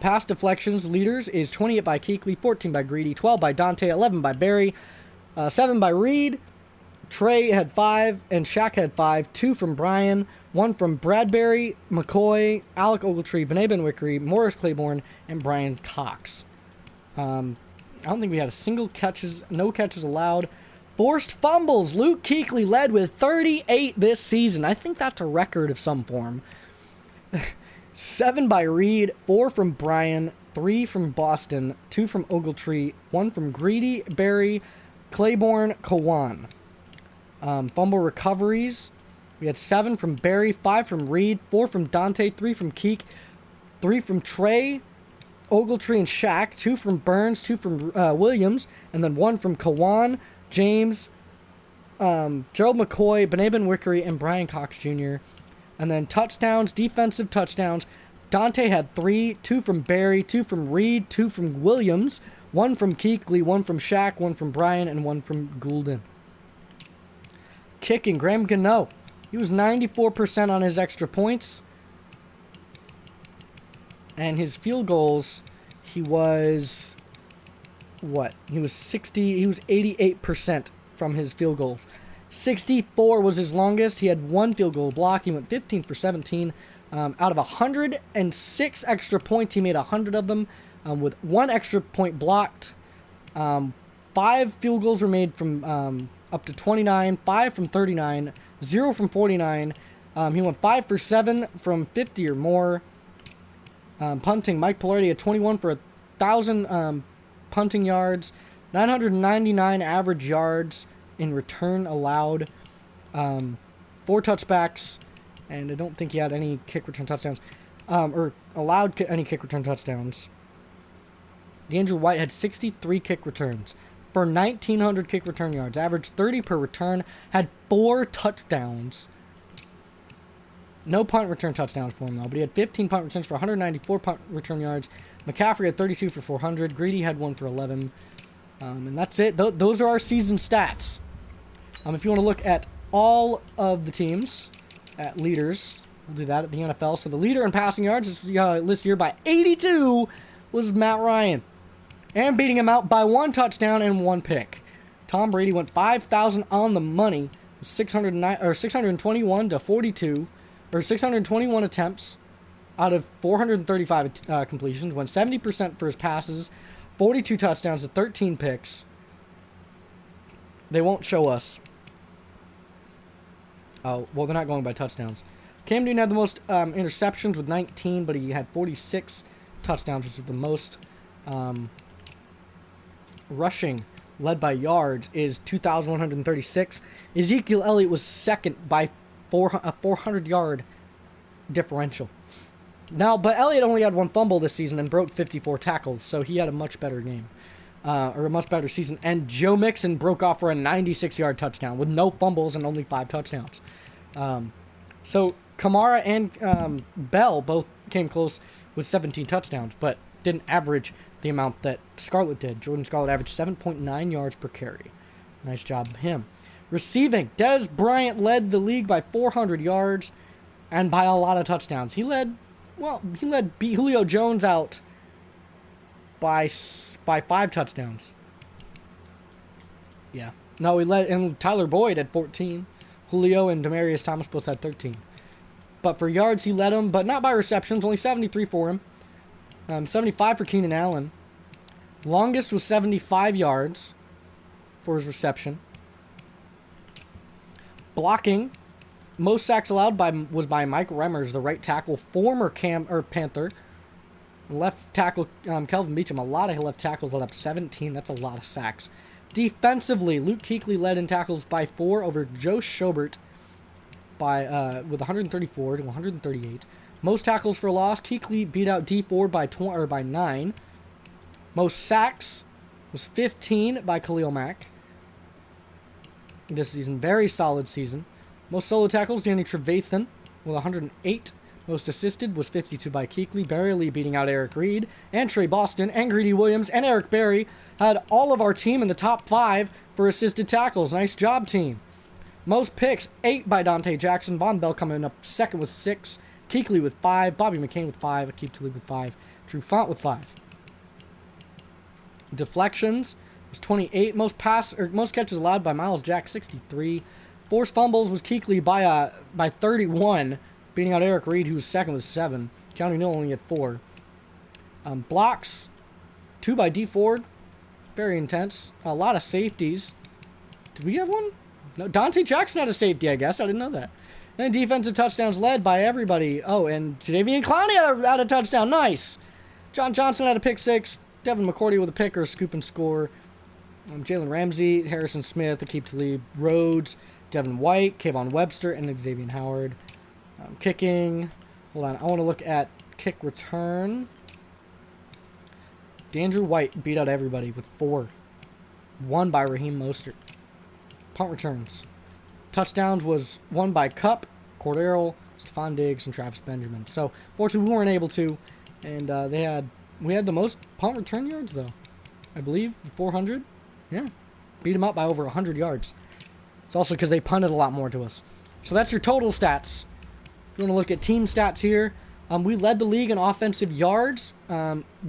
Pass deflections leaders is 28 by Keekly, 14 by Greedy, 12 by Dante, 11 by Barry, 7 by Reed. Trey had 5, and Shaq had 5. 2 from Brian, 1 from Bradbury, McCoy, Alec Ogletree, Benet Benwickery, Morris Claiborne, and Brian Cox. I don't think we had a single catches, no catches allowed. Forced fumbles. Luke Kuechly led with 38 this season. I think that's a record of some form. 7 by Reed, 4 from Brian, 3 from Boston, 2 from Ogletree, 1 from Greedy, Barry, Claiborne, Kawan. Fumble recoveries. We had 7 from Barry, 5 from Reed, 4 from Dante, 3 from Keek, 3 from Trey, Ogletree, and Shaq, 2 from Burns, 2 from Williams, and then 1 from Kawan, James, Gerald McCoy, Benet Benwickery, and Brian Cox Jr. And then touchdowns, defensive touchdowns. Dante had 3, 2 from Barry, 2 from Reed, 2 from Williams, 1 from Kuechly, 1 from Shaq, 1 from Brian, and 1 from Goulden. Kicking, Graham Gano. He was 94% on his extra points. And his field goals, he was, He was 88% from his field goals. 64 was his longest. He had 1 field goal block. He went 15 for 17. Out of 106 extra points, he made 100 of them with 1 extra point blocked. 5 field goals were made from up to 29, 5 from 39, 0 from 49. He went 5 for 7 from 50 or more. Punting, Mike Pilardi had 21 for 1,000 punting yards, 999 average yards in return allowed, 4 touchbacks, and I don't think he had any kick return touchdowns, or allowed any kick return touchdowns. DeAndrew White had 63 kick returns for 1,900 kick return yards, averaged 30 per return, had 4 touchdowns. No punt return touchdowns for him, though, but he had 15 punt returns for 194 punt return yards. McCaffrey had 32 for 400. Greedy had 1 for 11. And that's it. Those are our season stats. If you want to look at all of the teams, at leaders, we'll do that at the NFL. So the leader in passing yards, listed here by 82, was Matt Ryan. And beating him out by 1 touchdown and 1 pick. Tom Brady went 5,000 on the money, 621 to 42. Or 621 attempts out of 435 completions, went 70% for his passes, 42 touchdowns to 13 picks. They won't show us. Oh, well, they're not going by touchdowns. Cam Newton had the most interceptions with 19, but he had 46 touchdowns, which is the most. Rushing, led by yards, is 2,136. Ezekiel Elliott was second by a 400-yard differential. Now, but Elliott only had 1 fumble this season and broke 54 tackles, so he had a much better game, or a much better season. And Joe Mixon broke off for a 96-yard touchdown with no fumbles and only 5 touchdowns. So Kamara and Bell both came close with 17 touchdowns, but didn't average the amount that Scarlett did. Jordan Scarlett averaged 7.9 yards per carry. Nice job of him. Receiving, Dez Bryant led the league by 400 yards and by a lot of touchdowns. He beat Julio Jones out by 5 touchdowns. Yeah. No, and Tyler Boyd had 14. Julio and Demaryius Thomas both had 13. But for yards, he led him, but not by receptions. Only 73 for him. 75 for Keenan Allen. Longest was 75 yards for his reception. Blocking, most sacks allowed was by Mike Remmers, the right tackle, former Panther. Left tackle, Kelvin Beachum, a lot of left tackles led up 17. That's a lot of sacks. Defensively, Luke Kuechly led in tackles by 4 over Joe Schobert with 134 to 138. Most tackles for loss, Kuechly beat out D Ford by 9. Most sacks was 15 by Khalil Mack. This season, very solid season. Most solo tackles, Danny Trevathan with 108. Most assisted was 52 by Kuechly, barely beating out Eric Reed, and Trey Boston, and Greedy Williams, and Eric Berry had all of our team in the top 5 for assisted tackles. Nice job, team. Most picks, 8 by Dante Jackson. Von Bell coming up second with 6. Kuechly with 5. Bobby McCain with 5. Akeem Talib with 5. Drew Font with 5. Deflections was 28. Most catches allowed by Miles Jack, 63. Forced fumbles was Kuechly by 31, beating out Eric Reed, who was second with 7. County Newell only had 4. Blocks, 2 by D Ford. Very intense. A lot of safeties. Did we have one? No, Dante Jackson had a safety, I guess. I didn't know that. And defensive touchdowns led by everybody. Oh, and Jadeveon Clowney had a touchdown. Nice. John Johnson had a pick 6. Devin McCourty with a pick or a scoop and score. Jalen Ramsey, Harrison Smith, Akeem Talib, Rhodes, Devin White, Kayvon Webster, and Xavier Howard. Kicking. Hold on. I want to look at kick return. DeAndrew White beat out everybody with 4. 1 by Raheem Mostert. Punt returns. Touchdowns was 1 by Cup, Cordero, Stephon Diggs, and Travis Benjamin. So, fortunately, we weren't able to. And we had the most punt return yards, though. I believe, 400. Yeah. Beat them up by over 100 yards. It's also because they punted a lot more to us. So that's your total stats. If you want to look at team stats here, we led the league in offensive yards.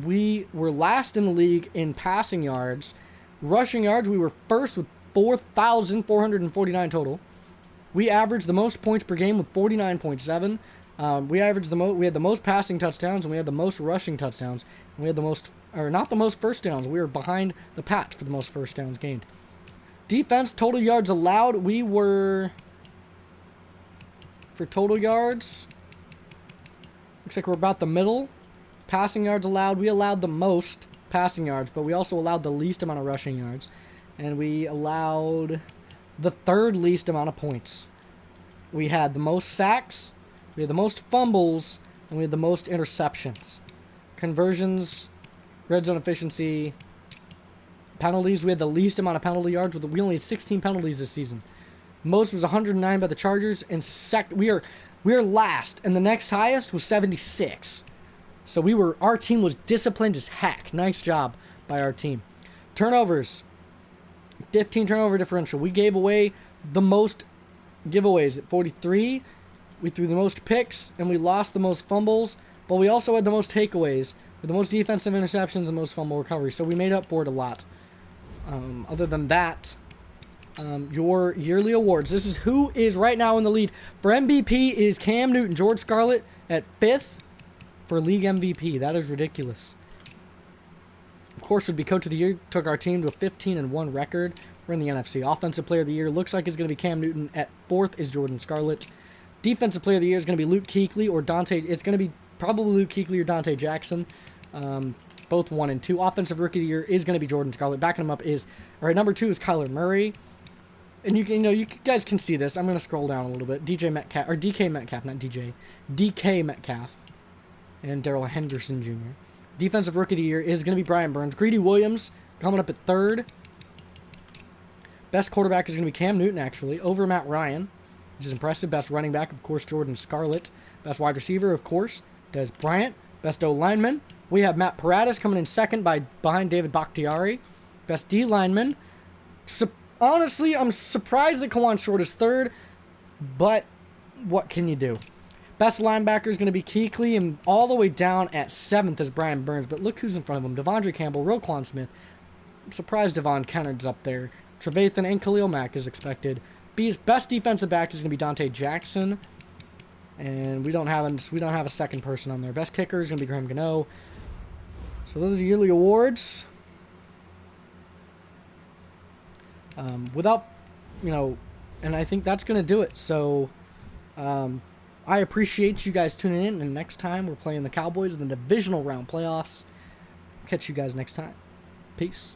We were last in the league in passing yards. Rushing yards, we were first with 4,449 total. We averaged the most points per game with 49.7. We had the most passing touchdowns, and we had the most rushing touchdowns. And we had the most, or not the most first downs. We were behind the patch for the most first downs gained. Defense, total yards allowed, we were, for total yards, looks like we're about the middle. Passing yards allowed, we allowed the most passing yards, but we also allowed the least amount of rushing yards. And we allowed the third least amount of points. We had the most sacks, we had the most fumbles, and we had the most interceptions. Conversions, red zone efficiency, penalties, we had the least amount of penalty yards. We only had 16 penalties this season. Most was 109 by the Chargers, and we are last, and the next highest was 76. So our team was disciplined as heck. Nice job by our team. Turnovers, 15 turnover differential. We gave away the most giveaways at 43. We threw the most picks, and we lost the most fumbles, but we also had the most takeaways, with the most defensive interceptions and the most fumble recoveries. So we made up for it a lot. Other than that, your yearly awards. This is who is right now in the lead. For MVP is Cam Newton. George Scarlett at 5th for league MVP. That is ridiculous. Of course, would be Coach of the Year. Took our team to a 15-1 record. We're in the NFC. Offensive Player of the Year looks like it's going to be Cam Newton. At 4th is Jordan Scarlett. Defensive Player of the Year is going to be Luke Kuechly or Dante. It's going to be probably Luke Kuechly or Dante Jackson. Both 1 and 2. Offensive Rookie of the Year is going to be Jordan Scarlett. Backing him up is, number 2 is Kyler Murray. And you guys can see this. I'm going to scroll down a little bit. DK Metcalf, DK Metcalf, and Darrell Henderson Jr. Defensive Rookie of the Year is going to be Brian Burns. Greedy Williams coming up at 3rd. Best quarterback is going to be Cam Newton, actually, over Matt Ryan, which is impressive. Best running back, of course, Jordan Scarlett. Best wide receiver, of course, Des Bryant. Best O-lineman, we have Matt Paradis coming in 2nd behind David Bakhtiari. Best D-lineman, honestly, I'm surprised that Kawan Short is 3rd, but what can you do? Best linebacker is going to be Kuechly, and all the way down at 7th is Brian Burns, but look who's in front of him. Devondre Campbell, Roquan Smith. I'm surprised Devon Kennard's up there. Trevathan and Khalil Mack is expected. Best defensive back is going to be Dante Jackson, and we don't have a second person on there. Best kicker is going to be Graham Gano. So those are yearly awards. And I think that's going to do it. So, I appreciate you guys tuning in, and next time we're playing the Cowboys in the divisional round playoffs. Catch you guys next time. Peace.